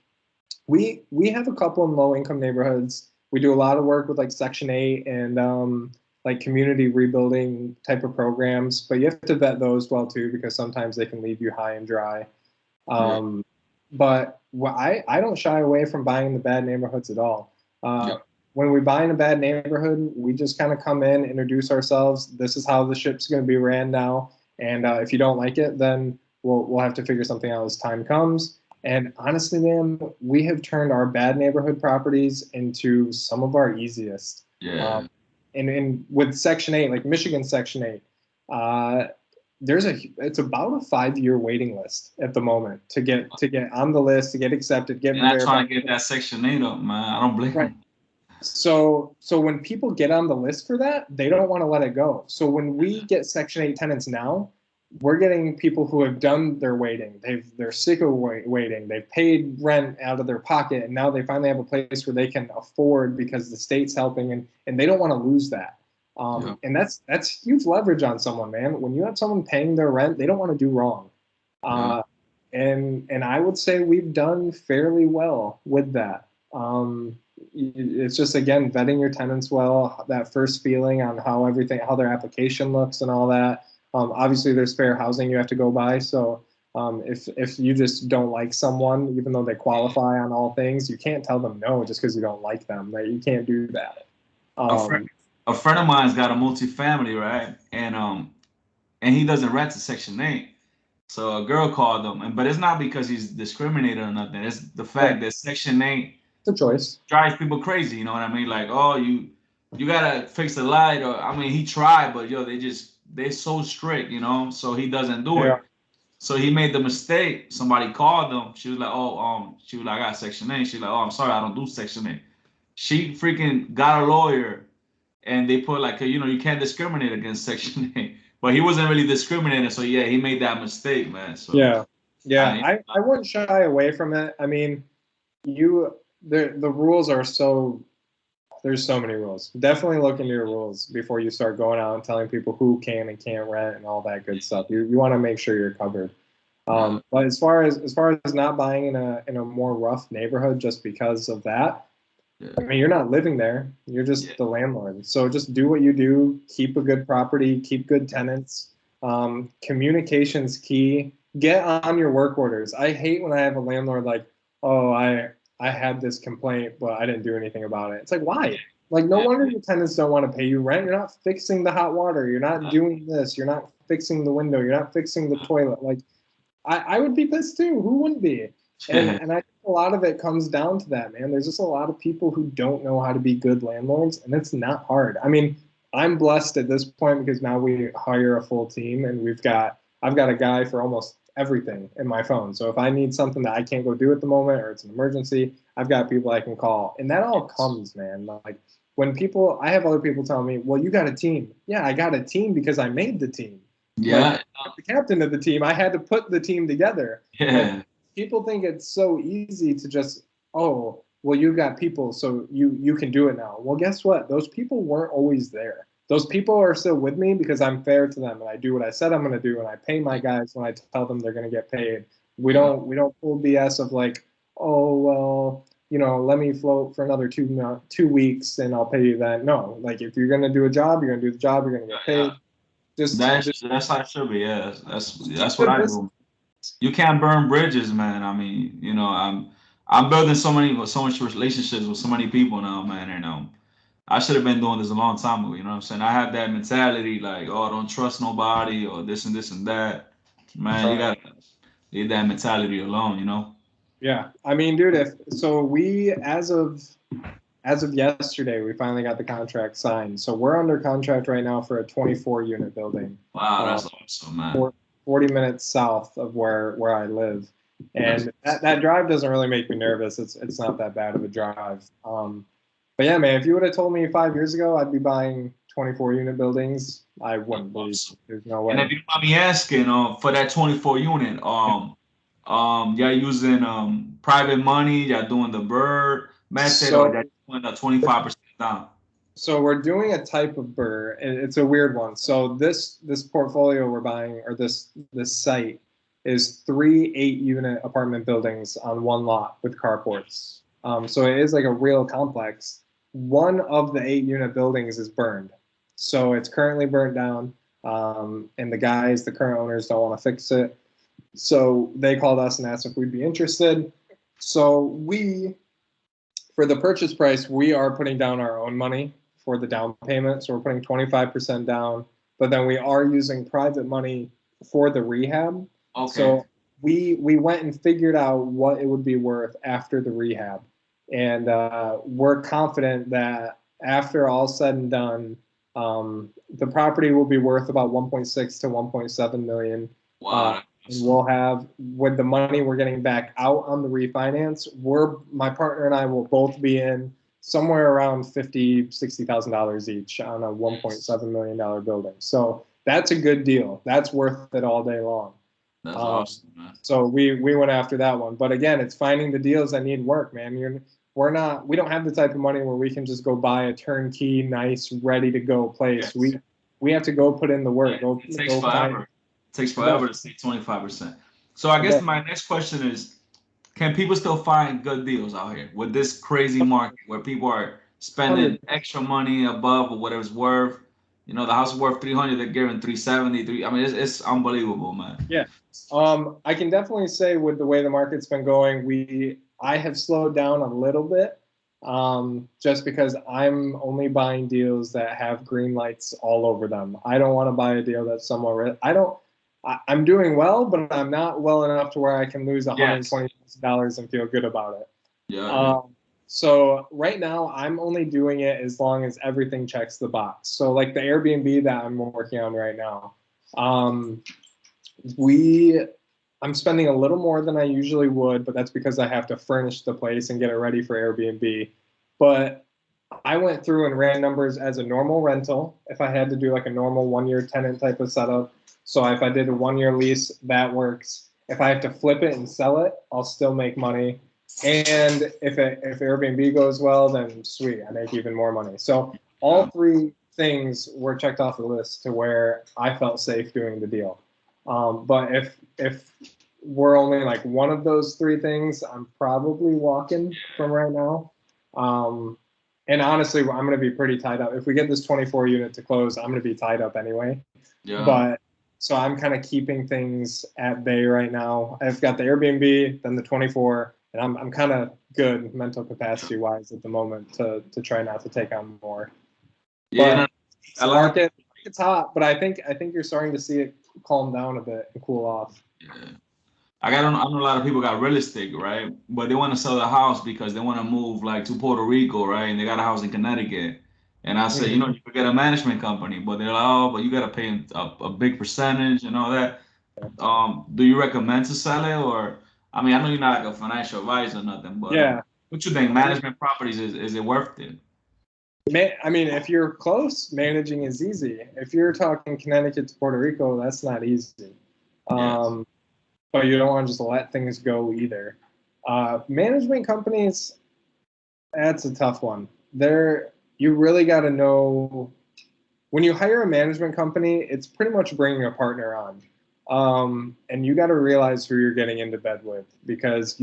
we have a couple in low income neighborhoods. We do a lot of work with like Section 8 and like community rebuilding type of programs, but you have to vet those well too, because sometimes they can leave you high and dry. But I don't shy away from buying in the bad neighborhoods at all. When we buy in a bad neighborhood, we just kind of come in, introduce ourselves. This is how the ship's going to be ran now. And if you don't like it, then we'll have to figure something out as time comes. And honestly, man, we have turned our bad neighborhood properties into some of our easiest. And with Section 8, like Michigan Section 8, it's about a 5-year waiting list at the moment to get on the list, to get accepted, get verified. I'm trying to get that Section 8 up, man. I don't blame them. So when people get on the list for that, they don't want to let it go. So when we get Section 8 tenants now, we're getting people who have done their waiting. They're sick of waiting. They've paid rent out of their pocket, and now they finally have a place where they can afford because the state's helping, and they don't want to lose that. And that's huge leverage on someone, man. When you have someone paying their rent, they don't want to do wrong. And I would say we've done fairly well with that. It's just, again, vetting your tenants well, that first feeling on how their application looks and all that. Obviously, there's fair housing you have to go by. So If you just don't like someone, even though they qualify on all things, you can't tell them no just because you don't like them. Like, you can't do that. A friend, a friend of mine's got a multifamily, right? And he doesn't rent to Section 8. So a girl called him, but it's not because he's discriminated or nothing. It's the fact that Section 8 it's a choice. drives people crazy. You know what I mean? Like, oh, you gotta fix the light, or I mean, he tried, but yo, they're so strict, you know. So he doesn't do it. So he made the mistake. Somebody called him. She was like, oh, she was like, I got Section 8. She's like, oh, I'm sorry, I don't do Section 8. She freaking got a lawyer, and they put like, you can't discriminate against Section 8. But he wasn't really discriminating, so yeah, he made that mistake, man. So yeah, I wouldn't shy away from it. I mean, the rules are so. There's so many rules. Definitely look into your rules before you start going out and telling people who can and can't rent and all that good stuff. You want to make sure you're covered. But as far as not buying in a more rough neighborhood just because of that, I mean, you're not living there. You're just the landlord. So just do what you do. Keep a good property. Keep good tenants. Communication's key. Get on your work orders. I hate when I have a landlord like, oh, I had this complaint, but I didn't do anything about it. It's like, why? Like, no wonder your tenants don't want to pay you rent. You're not fixing the hot water. You're not doing this. You're not fixing the window. You're not fixing the toilet. Like, I would be pissed too. Who wouldn't be? And I think a lot of it comes down to that, man. There's just a lot of people who don't know how to be good landlords, and it's not hard. I mean, I'm blessed at this point because now we hire a full team, and I've got a guy for almost everything in my phone. So if I need something that I can't go do at the moment, or it's an emergency, I've got people I can call. And that all comes, man. Like, when I have other people telling me, well, you got a team. Yeah, I got a team because I made the team. Yeah. Like, the captain of the team, I had to put the team together. Yeah. Like, people think it's so easy to just, oh, well, you got people, so you can do it now. Well, guess what? Those people weren't always there. Those people are still with me because I'm fair to them and I do what I said I'm going to do, and I pay my guys when I tell them they're going to get paid. We don't pull BS of like, oh, well, let me float for another 2 weeks and I'll pay you that. No, like, if you're going to do a job, you're going to do the job. You're going to get paid. That's how it should be. Yeah, that's what I do. You can't burn bridges, man. I mean, I'm building so much relationships with so many people now, man. And I should have been doing this a long time ago. You know what I'm saying? I have that mentality, like, oh, don't trust nobody, or this and this and that. Man, you gotta leave that mentality alone. Yeah, I mean, dude, we as of yesterday, we finally got the contract signed. So we're under contract right now for a 24-unit building. Wow, that's awesome, man. 40 minutes south of where I live, and that drive doesn't really make me nervous. It's not that bad of a drive. But yeah, man, if you would have told me 5 years ago I'd be buying 24-unit buildings, I wouldn't believe it. There's no way. And if you mind me asking, for that 24-unit, y'all using private money, y'all doing the bird method, or y'all doing the 25% down? So we're doing a type of burr, and it's a weird one. So this portfolio we're buying, or this site, is 3 8-unit apartment buildings on one lot with carports. So it is like a real complex. One of the 8-unit buildings is burned, so it's currently burnt down. And the current owners, don't want to fix it. So they called us and asked if we'd be interested. So for the purchase price, we are putting down our own money for the down payment. So we're putting 25% down, but then we are using private money for the rehab. Okay. So we went and figured out what it would be worth after the rehab. And we're confident that after all said and done, the property will be worth about 1.6 to 1.7 million. Wow. And we'll have, with the money we're getting back out on the refinance, my partner and I will both be in somewhere around $60,000 each on a $1.7 million building. So that's a good deal. That's worth it all day long. That's awesome, man. So we went after that one. But again, it's finding the deals that need work, man. We don't have the type of money where we can just go buy a turnkey, nice, ready to go place. Yes. We have to go put in the work. It takes forever. It takes forever to see 25%. So I guess my next question is, can people still find good deals out here with this crazy market where people are spending extra money above or whatever it's worth? You know, the house is worth 300, they're giving 373. I mean, it's unbelievable, man. Yeah. I can definitely say with the way the market's been going, I have slowed down a little bit, just because I'm only buying deals that have green lights all over them. I don't want to buy a deal that's somewhere. I'm doing well, but I'm not well enough to where I can lose $120,000 and feel good about it. Yeah. So right now, I'm only doing it as long as everything checks the box. So like the Airbnb that I'm working on right now, I'm spending a little more than I usually would, but that's because I have to furnish the place and get it ready for Airbnb. But I went through and ran numbers as a normal rental if I had to do like a normal 1-year tenant type of setup. So if I did a 1-year lease, that works. If I have to flip it and sell it, I'll still make money. And if Airbnb goes well, then sweet, I make even more money. So all three things were checked off the list to where I felt safe doing the deal. But if we're only like one of those three things, I'm probably walking from right now. And honestly, I'm going to be pretty tied up. If we get this 24 unit to close, I'm going to be tied up anyway. Yeah. But so I'm kind of keeping things at bay right now. I've got the Airbnb, then the 24, and I'm kind of good mental capacity wise at the moment to try not to take on more. Yeah. But the market, it's hot, but I think you're starting to see it calm down a bit and cool off. Yeah. I know a lot of people got real estate, right? But they want to sell the house because they want to move like to Puerto Rico, right? And they got a house in Connecticut. And I say, you know, you could get a management company, but they're like, oh, but you got to pay a big percentage and all that. Do you recommend to sell it, or I mean, I know you're not like a financial advisor or nothing, but Yeah. what you think? Management properties is it worth it? I mean, if you're close, managing is easy. If you're talking Connecticut to Puerto Rico, that's not easy. Yes. But you don't want to just let things go either. Management companies, that's a tough one. You really got to know when you hire a management company, it's pretty much bringing a partner on. And you got to realize who you're getting into bed with, because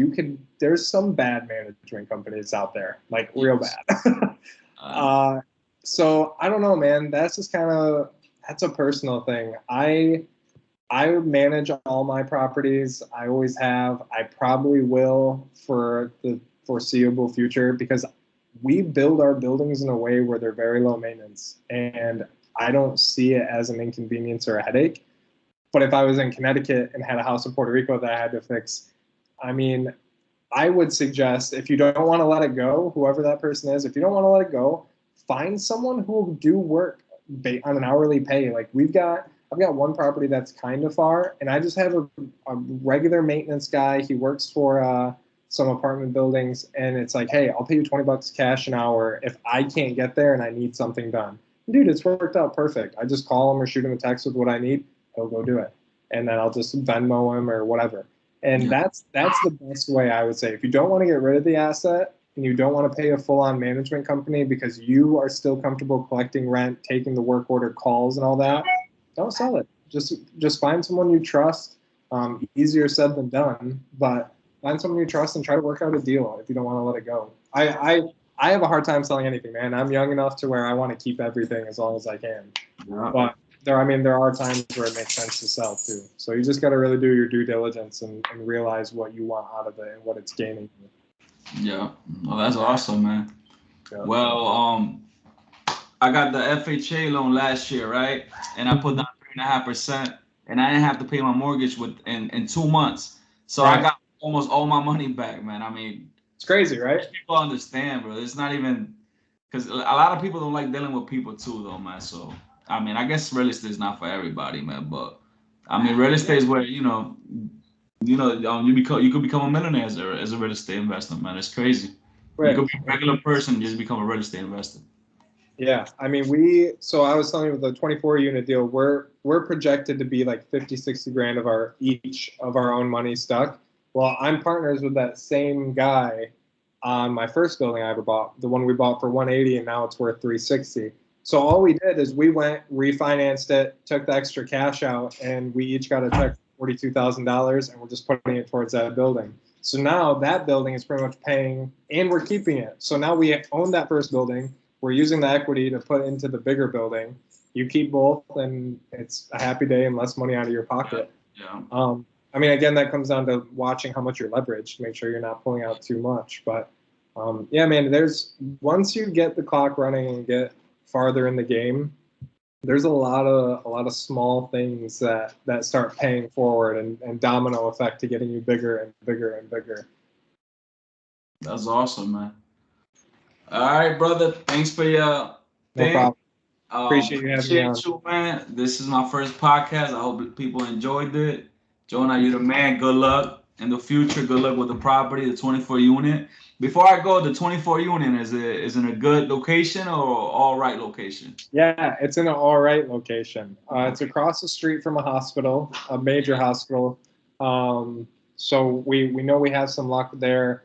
there's some bad management companies out there, like real bad. So I don't know, man. That's a personal thing. I manage all my properties. I always have. I probably will for the foreseeable future, because we build our buildings in a way where they're very low maintenance, and I don't see it as an inconvenience or a headache. But if I was in Connecticut and had a house in Puerto Rico that I had to fix, I mean, I would suggest, if you don't want to let it go, whoever that person is, if you don't want to let it go, find someone who will do work on an hourly pay. Like I've got one property that's kind of far, and I just have a regular maintenance guy. He works for some apartment buildings, and it's like, hey, I'll pay you $20 cash an hour if I can't get there and I need something done. Dude, it's worked out perfect. I just call him or shoot him a text with what I need. He'll go do it, and then I'll just Venmo him or whatever. And that's the best way, I would say. If you don't want to get rid of the asset and you don't want to pay a full-on management company because you are still comfortable collecting rent, taking the work order calls and all that, don't sell it. Just find someone you trust. Easier said than done, but find someone you trust and try to work out a deal if you don't want to let it go. I have a hard time selling anything, man. I'm young enough to where I want to keep everything as long as I can. Yeah. But there are times where it makes sense to sell too. So you just got to really do your due diligence and realize what you want out of it and what it's gaining. Yeah. Well, that's awesome, man. Yeah. Well, I got the FHA loan last year, right? And I put down 3.5%, and I didn't have to pay my mortgage in 2 months. So Right. I got almost all my money back, man. I mean, it's crazy, right? People understand, bro. It's not even because a lot of people don't like dealing with people too, though, man. So I mean, I guess real estate is not for everybody, man. But I mean, real estate is where you could become a millionaire as a real estate investor, man. It's crazy. Right. You could be a regular person and just become a real estate investor. Yeah, I mean, so I was telling you with the 24 unit deal, we're projected to be like 50, 60 grand of each of our own money stuck. Well, I'm partners with that same guy on my first building I ever bought, the one we bought for 180, and now it's worth 360. So all we did is we went, refinanced it, took the extra cash out, and we each got a check for $42,000, and we're just putting it towards that building. So now that building is pretty much paying, and we're keeping it. So now we own that first building. We're using the equity to put into the bigger building, you keep both, and it's a happy day and less money out of your pocket. Yeah. I mean, again, that comes down to watching how much you're leveraged to make sure you're not pulling out too much. But yeah, man, once you get the clock running and get farther in the game, there's a lot of small things that start paying forward and domino effect to getting you bigger and bigger and bigger. That's awesome, man. All right, brother. Thanks for your No thing. problem. Appreciate you having me on. You, man. This is my first podcast. I hope people enjoyed it. Jonah, you're the man. Good luck in the future. Good luck with the property, the 24 unit. Before I go, the 24 unit is in a good location or all right location? Yeah, it's in an all right location. It's across the street from a hospital, a major hospital. So we know we have some luck there.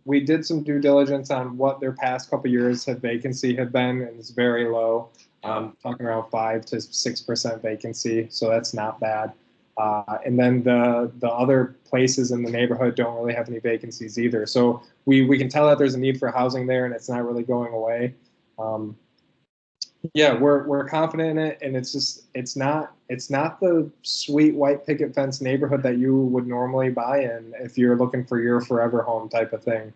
We did some due diligence on what their past couple years of vacancy had been, and it's very low. Talking around 5 to 6% vacancy, so that's not bad. And then the other places in the neighborhood don't really have any vacancies either. So we can tell that there's a need for housing there, and it's not really going away. Yeah, we're confident in it, and it's not the sweet white picket fence neighborhood that you would normally buy in if you're looking for your forever home type of thing.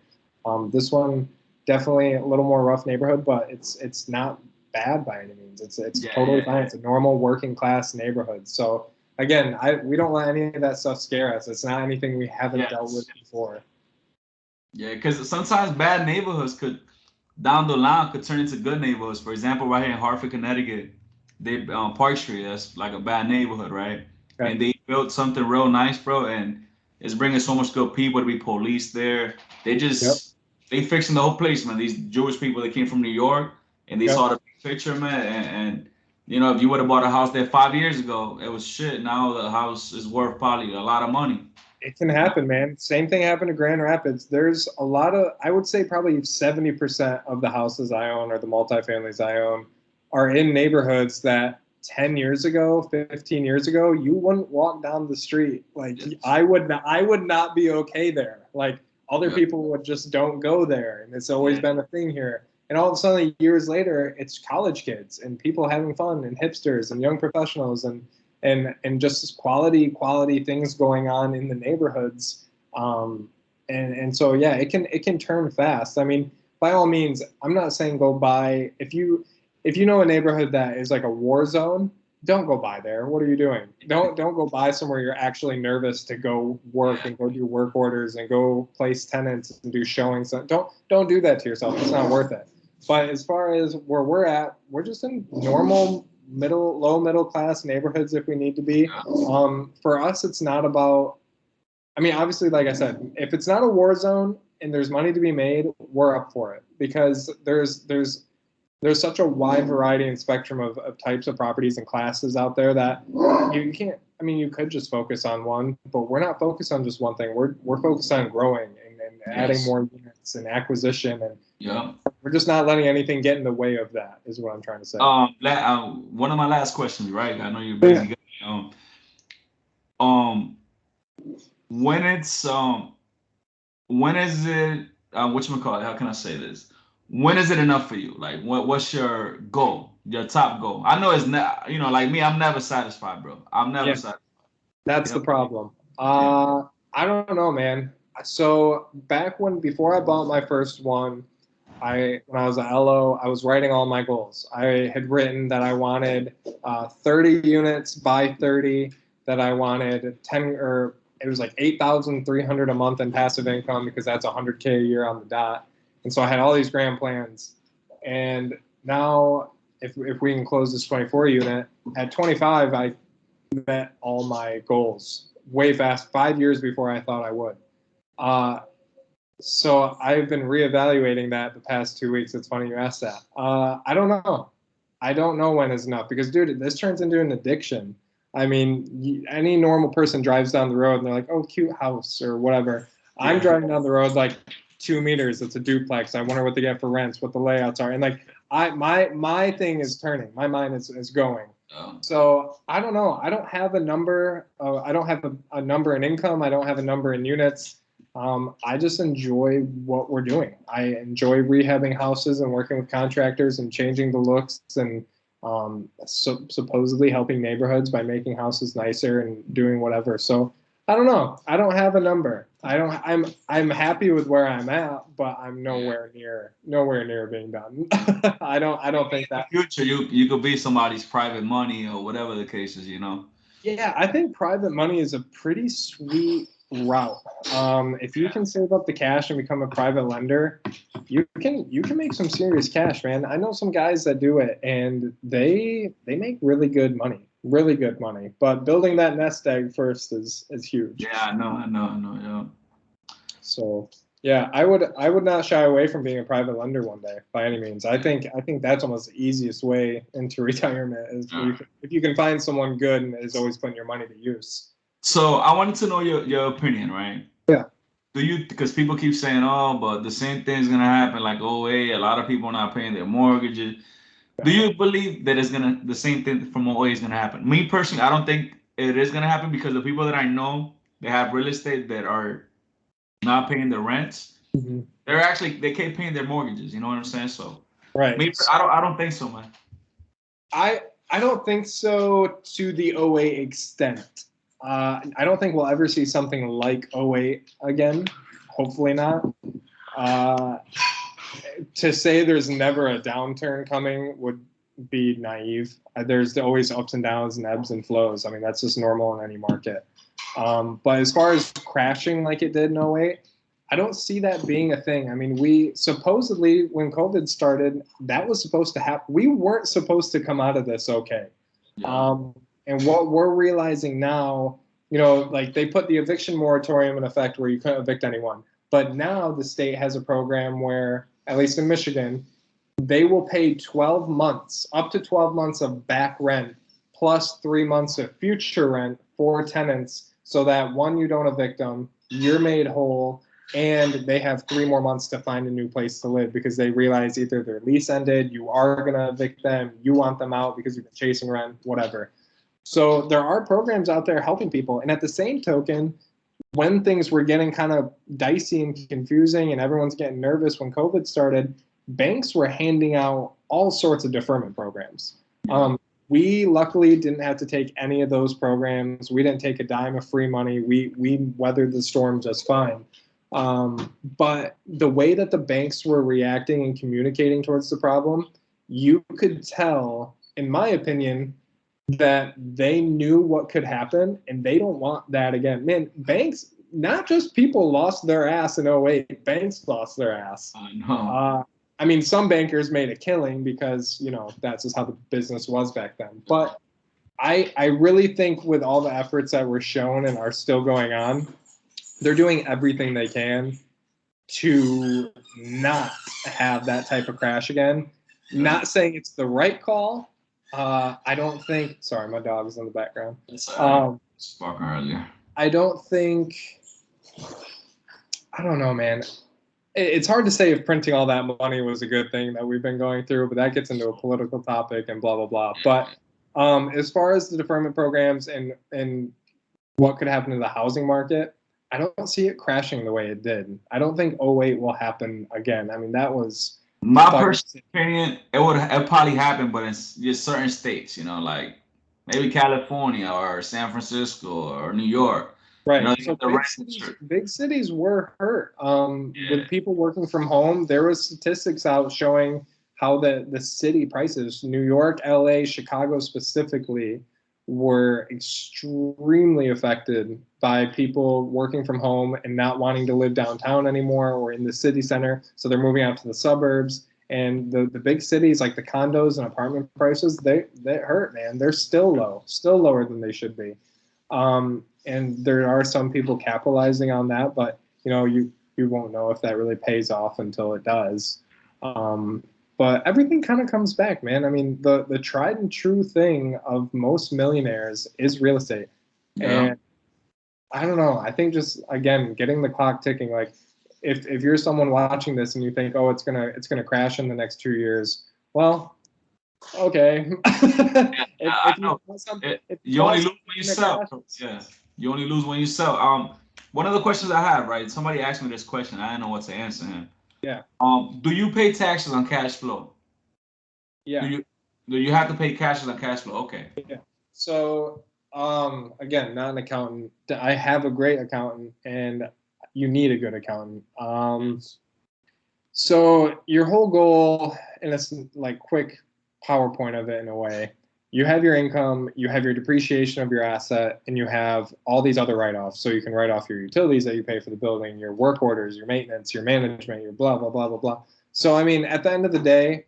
This one definitely a little more rough neighborhood, but it's not bad by any means. It's totally fine. It's a normal working class neighborhood. So again, we don't let any of that stuff scare us. It's not anything we haven't dealt with before. Yeah, because sometimes bad neighborhoods down the line could turn into good neighborhoods. For example, right here in Hartford, Connecticut, they Park Street, that's like a bad neighborhood, right? Okay. And they built something real nice, bro, and it's bringing so much good people to be police there. They just they fixing the whole place, man. These Jewish people that came from New York and they saw the picture, man, and you know, if you would have bought a house there 5 years ago, it was shit. Now the house is worth probably a lot of money. It can happen, man. Same thing happened to Grand Rapids. There's a lot of, I would say probably 70% of the houses I own or the multifamilies I own are in neighborhoods that 10 years ago, 15 years ago, you wouldn't walk down the street. Like I would not be okay there. Like other people would just don't go there. And it's always been a thing here. And all of a sudden, years later, it's college kids and people having fun and hipsters and young professionals and just quality things going on in the neighborhoods. And so, yeah, it can turn fast. I mean, by all means, I'm not saying go buy, if you know a neighborhood that is like a war zone, don't go buy there. What are you doing? Don't go buy somewhere you're actually nervous to go work and go do work orders and go place tenants and do showings. Don't do that to yourself. It's not worth it. But as far as where we're at, we're just in normal low middle class neighborhoods if we need to be. For us, it's not about, I mean, obviously, like I said, if it's not a war zone and there's money to be made, we're up for it because there's such a wide variety and spectrum of types of properties and classes out there that you can't, I mean, you could just focus on one, but we're not focused on just one thing. We're focused on growing and adding more units and acquisition, and we're just not letting anything get in the way of that, is what I'm trying to say. One of my last questions, right? I know you're busy. When is it, whatchamacallit, how can I say this? When is it enough for you? Like, what's your goal, your top goal? I know it's not, like me, I'm never satisfied, bro. I'm never satisfied. That's the problem. I don't know, man. So before I bought my first one, when I was at LO, I was writing all my goals. I had written that I wanted 30 units by 30, that I wanted 10, or it was like 8,300 a month in passive income because that's 100K a year on the dot. And so I had all these grand plans. And now if we can close this 24 unit, at 25, I met all my goals way fast, 5 years before I thought I would. So I've been reevaluating that the past 2 weeks. It's funny you asked that. I don't know. I don't know when is enough because, dude, this turns into an addiction. I mean, any normal person drives down the road and they're like, oh, cute house or whatever. I'm driving down the road like 2 meters. It's a duplex. I wonder what they get for rents, what the layouts are. And like my thing is turning. My mind is going. So I don't know. I don't have a number. I don't have a number in income. I don't have a number in units. I just enjoy what we're doing. I enjoy rehabbing houses and working with contractors and changing the looks and supposedly helping neighborhoods by making houses nicer and doing whatever. So I don't know. I don't have a number. I'm happy with where I'm at, but I'm nowhere near being done. I don't think In the that. future, you could be somebody's private money or whatever the case is, you know. Yeah, I think private money is a pretty sweet route. If you can save up the cash and become a private lender, you can make some serious cash, man. I know some guys that do it, and they make really good money. But building that nest egg first is huge. Yeah, I know, yeah. So yeah, I would not shy away from being a private lender one day by any means. I think that's almost the easiest way into retirement is Yeah. if you can find someone good and is always putting your money to use. So I wanted to know your opinion, right? Yeah. Do you, because people keep saying, oh, but the same thing's gonna happen like oh hey, a lot of people are not paying their mortgages. Do you believe that the same thing from OA is gonna happen? Me personally, I don't think it is gonna happen because the people that I know that have real estate that are not paying their rents, Mhm. they can't pay their mortgages. You know what I'm saying? So Right. me, I don't think so, man. I don't think so to the '08 extent. I don't think we'll ever see something like '08 again. Hopefully not. Uh, to say there's never a downturn coming would be naive. There's always ups and downs and ebbs and flows. I mean, that's just normal in any market. But as far as crashing like it did in '08, I don't see that being a thing. I mean, we supposedly, when COVID started, that was supposed to happen. We weren't supposed to come out of this okay. Yeah. And what we're realizing now, like they put the eviction moratorium in effect where you couldn't evict anyone. But now the state has a program where, at least in Michigan, they will pay 12 months, up to 12 months of back rent plus 3 months of future rent for tenants so that one, you don't evict them, you're made whole, and they have 3 more months to find a new place to live because they realize either their lease ended, you are going to evict them, you want them out because you've been chasing rent, whatever. So there are programs out there helping people. And at the same token, when things were getting kind of dicey and confusing and everyone's getting nervous when COVID started, banks were handing out all sorts of deferment programs. We luckily didn't have to take any of those programs. We didn't take a dime of free money. We weathered the storm just fine. But the way that the banks were reacting and communicating towards the problem, you could tell, in my opinion, that they knew what could happen and they don't want that again. Man, banks, not just people lost their ass in '08, banks lost their ass. I know. I mean, some bankers made a killing because, that's just how the business was back then. But I really think with all the efforts that were shown and are still going on, they're doing everything they can to not have that type of crash again. Not saying it's the right call. I don't think. Sorry, my dog is in the background. Sparking earlier. I don't think. I don't know, man. It's hard to say if printing all that money was a good thing that we've been going through, but that gets into a political topic and blah blah blah. But as far as the deferment programs and what could happen to the housing market, I don't see it crashing the way it did. I don't think '08 will happen again. I mean, that was my personal opinion. It probably happen, but in just certain states, like maybe California or San Francisco or New York. Right. So big cities were hurt. With people working from home, there was statistics out showing how the city prices, New York, LA, Chicago specifically, were extremely affected by people working from home and not wanting to live downtown anymore or in the city center. So they're moving out to the suburbs. And the big cities, like the condos and apartment prices, they hurt, man. They're still lower than they should be. And there are some people capitalizing on that, but you won't know if that really pays off until it does. But everything kind of comes back, man. I mean, the tried and true thing of most millionaires is real estate. Yeah. And I don't know. I think just, again, getting the clock ticking, like if you're someone watching this and you think, oh, it's gonna crash in the next 2 years, well, okay. You only lose when you sell. Yeah, you only lose when you sell. One of the questions I have, right? Somebody asked me this question. I didn't know what to answer him. Yeah. Do you pay taxes on cash flow? Yeah. No, you have to pay cash on cash flow. Okay. Yeah. So, again, not an accountant. I have a great accountant, and you need a good accountant. So your whole goal, and it's like quick PowerPoint of it in a way, you have your income, you have your depreciation of your asset, and you have all these other write-offs. So you can write off your utilities that you pay for the building, your work orders, your maintenance, your management, your blah, blah, blah, blah, blah. So, I mean, at the end of the day,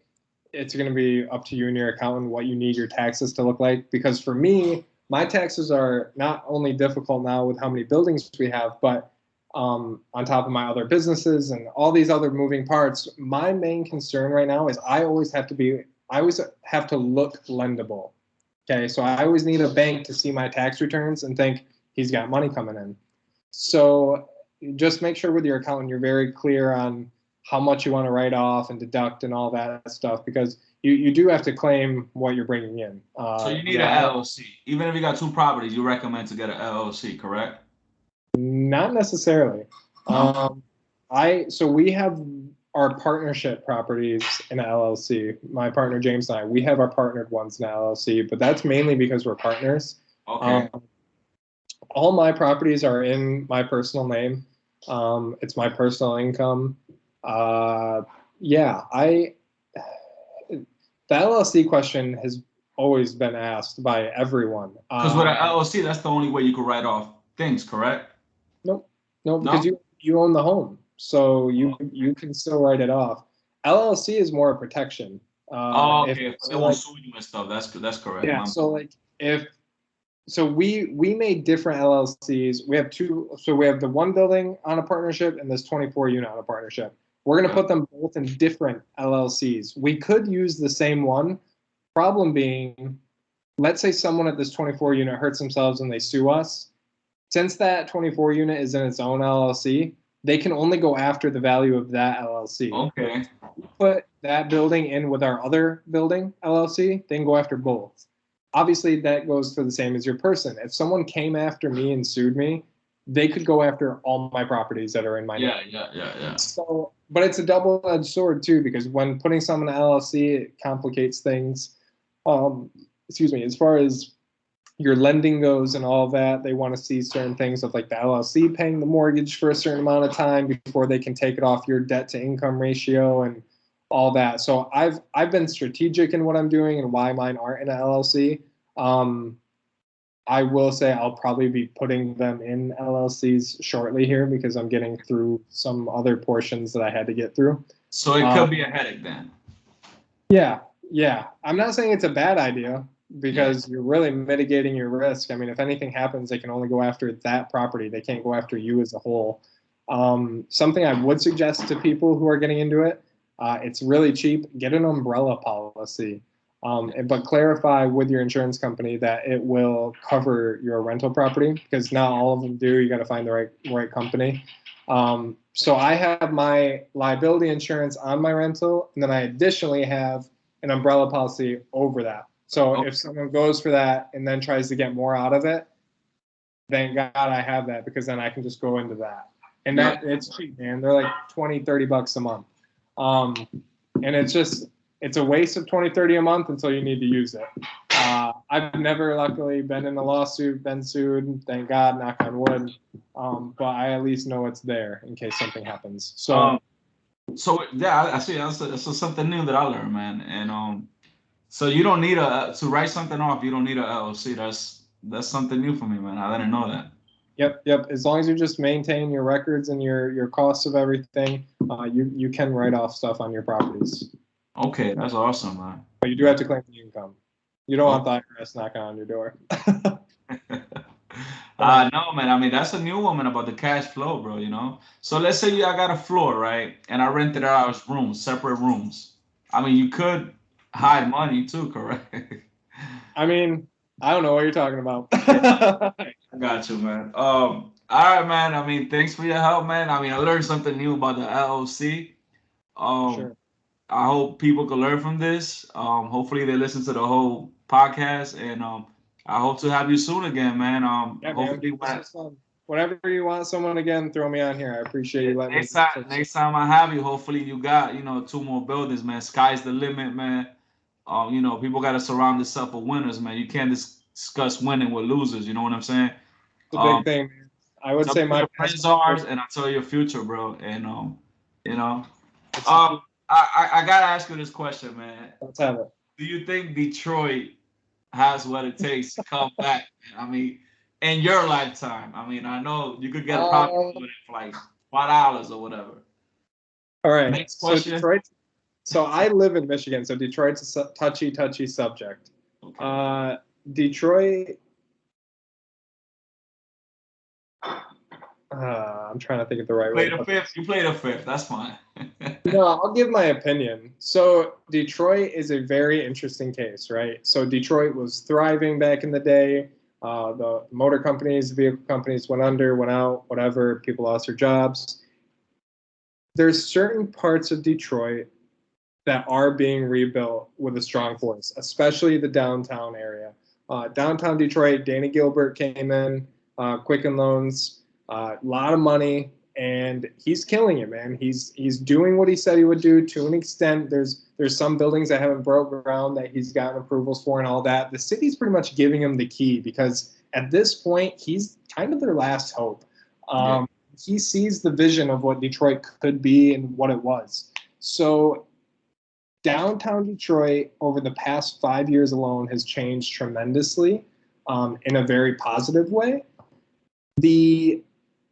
it's going to be up to you and your accountant what you need your taxes to look like. Because for me, my taxes are not only difficult now with how many buildings we have, but on top of my other businesses and all these other moving parts, my main concern right now is I always have to look lendable. Okay, so I always need a bank to see my tax returns and think he's got money coming in. So just make sure with your accountant you're very clear on how much you want to write off and deduct and all that stuff, because you do have to claim what you're bringing in. So you need an LLC. Even if you got two properties, you recommend to get an LLC, correct? Not necessarily. No? So we have our partnership properties in an LLC. My partner James and I, we have our partnered ones in an LLC, but that's mainly because we're partners. Okay. All my properties are in my personal name. It's my personal income. Yeah, the LLC question has always been asked by everyone. Because with an LLC, that's the only way you can write off things, correct? Nope, no, No? because you own the home, so you can still write it off. LLC is more a protection. Okay. If they So won't like, sue you and stuff, that's correct. yeah, so like we made different LLCs. We have two. So we have the one building on a partnership and this 24 unit on a partnership. We're going to put them both in different LLCs. We could use the same one. Problem being, let's say someone at this 24 unit hurts themselves and they sue us. Since that 24 unit is in its own LLC, they can only go after the value of that LLC. Okay. We put that building in with our other building LLC, they can go after both. Obviously, that goes for the same as your person. If someone came after me and sued me, they could go after all my properties that are in my name. Yeah. So, but it's a double-edged sword too, because when putting someone in LLC, it complicates things. Excuse me, as far as your lending goes and all that, they want to see certain things of like the LLC paying the mortgage for a certain amount of time before they can take it off your debt to income ratio and all that. So I've been strategic in what I'm doing and why mine aren't in an LLC. I will say I'll probably be putting them in LLCs shortly here because I'm getting through some other portions that I had to get through. So it could be a headache then. Yeah. I'm not saying it's a bad idea because you're really mitigating your risk. I mean, if anything happens, they can only go after that property. They can't go after you as a whole. Something I would suggest to people who are getting into it, it's really cheap. Get an umbrella policy. But clarify with your insurance company that it will cover your rental property, because not all of them do. You got to find the right company. So I have my liability insurance on my rental, and then I additionally have an umbrella policy over that. So if someone goes for that and then tries to get more out of it, thank God I have that, because then I can just go into that. And that it's cheap, man. They're like $20-$30 a month. And it's a waste of $20-$30 a month until you need to use it. I've never luckily been in a lawsuit, been sued, thank God, knock on wood. But I at least know it's there in case something happens. So I see. That's something new that I learned, man. And so you don't need to write something off. You don't need a LLC. That's something new for me, man. I didn't know that. Yep. As long as you just maintain your records and your costs of everything, you can write off stuff on your properties. Okay, that's awesome, man. But you do have to claim the income. You don't want the IRS knocking on your door. No, man. I mean, that's a new one, man, about the cash flow, bro. So let's say I got a floor, right, and I rented out as rooms, separate rooms. I mean, you could hide money too, correct? I mean, I don't know what you're talking about. I got you, man. All right, man. I mean, thanks for your help, man. I mean, I learned something new about the LLC. Sure. I hope people can learn from this. Hopefully they listen to the whole podcast, and I hope to have you soon again, man. Hopefully, man. This is fun. Whenever you want someone again, throw me on here. I appreciate you letting me. Next time I have you, hopefully you got 2 more buildings, man. Sky's the limit, man. People got to surround themselves with winners, man. You can't discuss winning with losers. You know what I'm saying? It's a big thing. I would Tell say me who my your friends are, and I'll tell you your future, bro. And you know, it's, I gotta ask you this question, man. let's have it. Do you think Detroit has what it takes to come back? I mean, in your lifetime. I mean, I know you could get a problem with it for like $5 or whatever. All right. Next So question. Detroit. So I live in Michigan, so Detroit's a touchy subject. Okay. Detroit. I'm trying to think of the right way. You played a fifth. That's fine. No, I'll give my opinion. So Detroit is a very interesting case, right? So Detroit was thriving back in the day. The motor companies, vehicle companies went under, went out, whatever. People lost their jobs. There's certain parts of Detroit that are being rebuilt with a strong force, especially the downtown area. Downtown Detroit, Danny Gilbert came in, Quicken Loans, a lot of money, and he's killing it, man. He's doing what he said he would do to an extent. There's some buildings that haven't broke ground that he's gotten approvals for and all that. The city's pretty much giving him the key because at this point, he's kind of their last hope. He sees the vision of what Detroit could be and what it was. So downtown Detroit over the past 5 years alone has changed tremendously in a very positive way.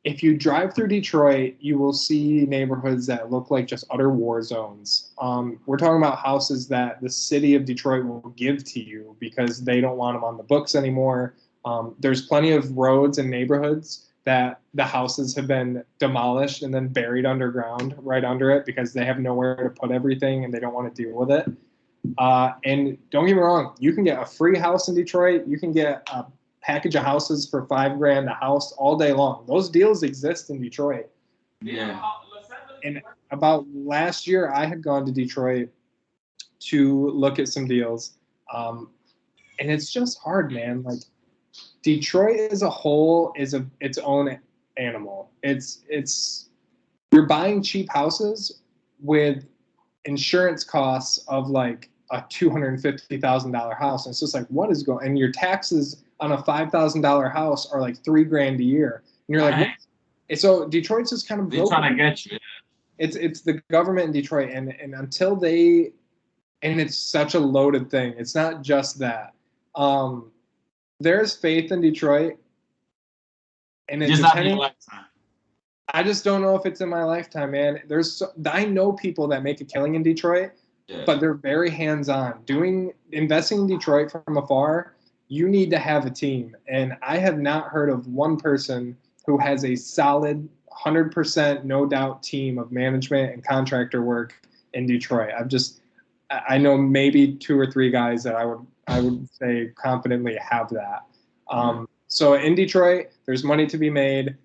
If you drive through Detroit, you will see neighborhoods that look like just utter war zones. We're talking about houses that the city of Detroit will give to you because they don't want them on the books anymore. There's plenty of roads and neighborhoods that the houses have been demolished and then buried underground right under it because they have nowhere to put everything and they don't want to deal with it. And don't get me wrong, you can get a free house in Detroit. You can get a package of houses for $5,000 a house all day long. Those deals exist in Detroit. Yeah. And about last year, I had gone to Detroit to look at some deals. And it's just hard, man. Like, Detroit as a whole is its own animal. You're buying cheap houses with insurance costs of like a $250,000 house, and it's just like, what is going? And your taxes on a $5,000 house are like $3,000 a year, and you're like, what? And so Detroit's just kind of they're trying to get you. It's the government in Detroit, and until they, and it's such a loaded thing. It's not just that. There's faith in Detroit, and it's not in your lifetime. I just don't know if it's in my lifetime, man. I know people that make a killing in Detroit, but they're very hands-on. Investing in Detroit from afar, you need to have a team, and I have not heard of one person who has a solid 100% no doubt team of management and contractor work in Detroit. I know maybe 2 or 3 guys that I would say confidently have that. So in Detroit, there's money to be made.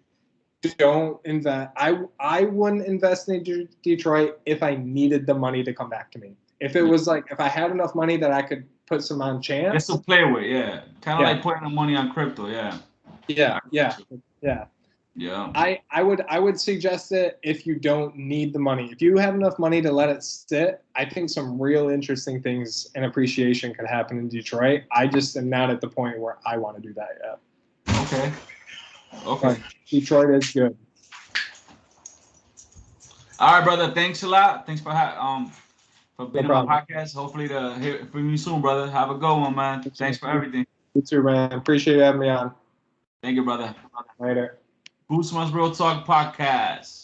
Don't invest. I wouldn't invest in Detroit if I needed the money to come back to me. If it was like, if I had enough money that I could put some on chance. Just to play with, yeah. Kind of like putting the money on crypto, yeah. Yeah. I would suggest it if you don't need the money. If you have enough money to let it sit, I think some real interesting things and appreciation could happen in Detroit. I just am not at the point where I want to do that yet. Okay. But Detroit is good. All right, brother. Thanks a lot. Thanks for being on my podcast. Hopefully to hear from you soon, brother. Have a good one, man. Thanks for everything. You too, man. Appreciate you having me on. Thank you, brother. Later. Boost Real Talk Podcast.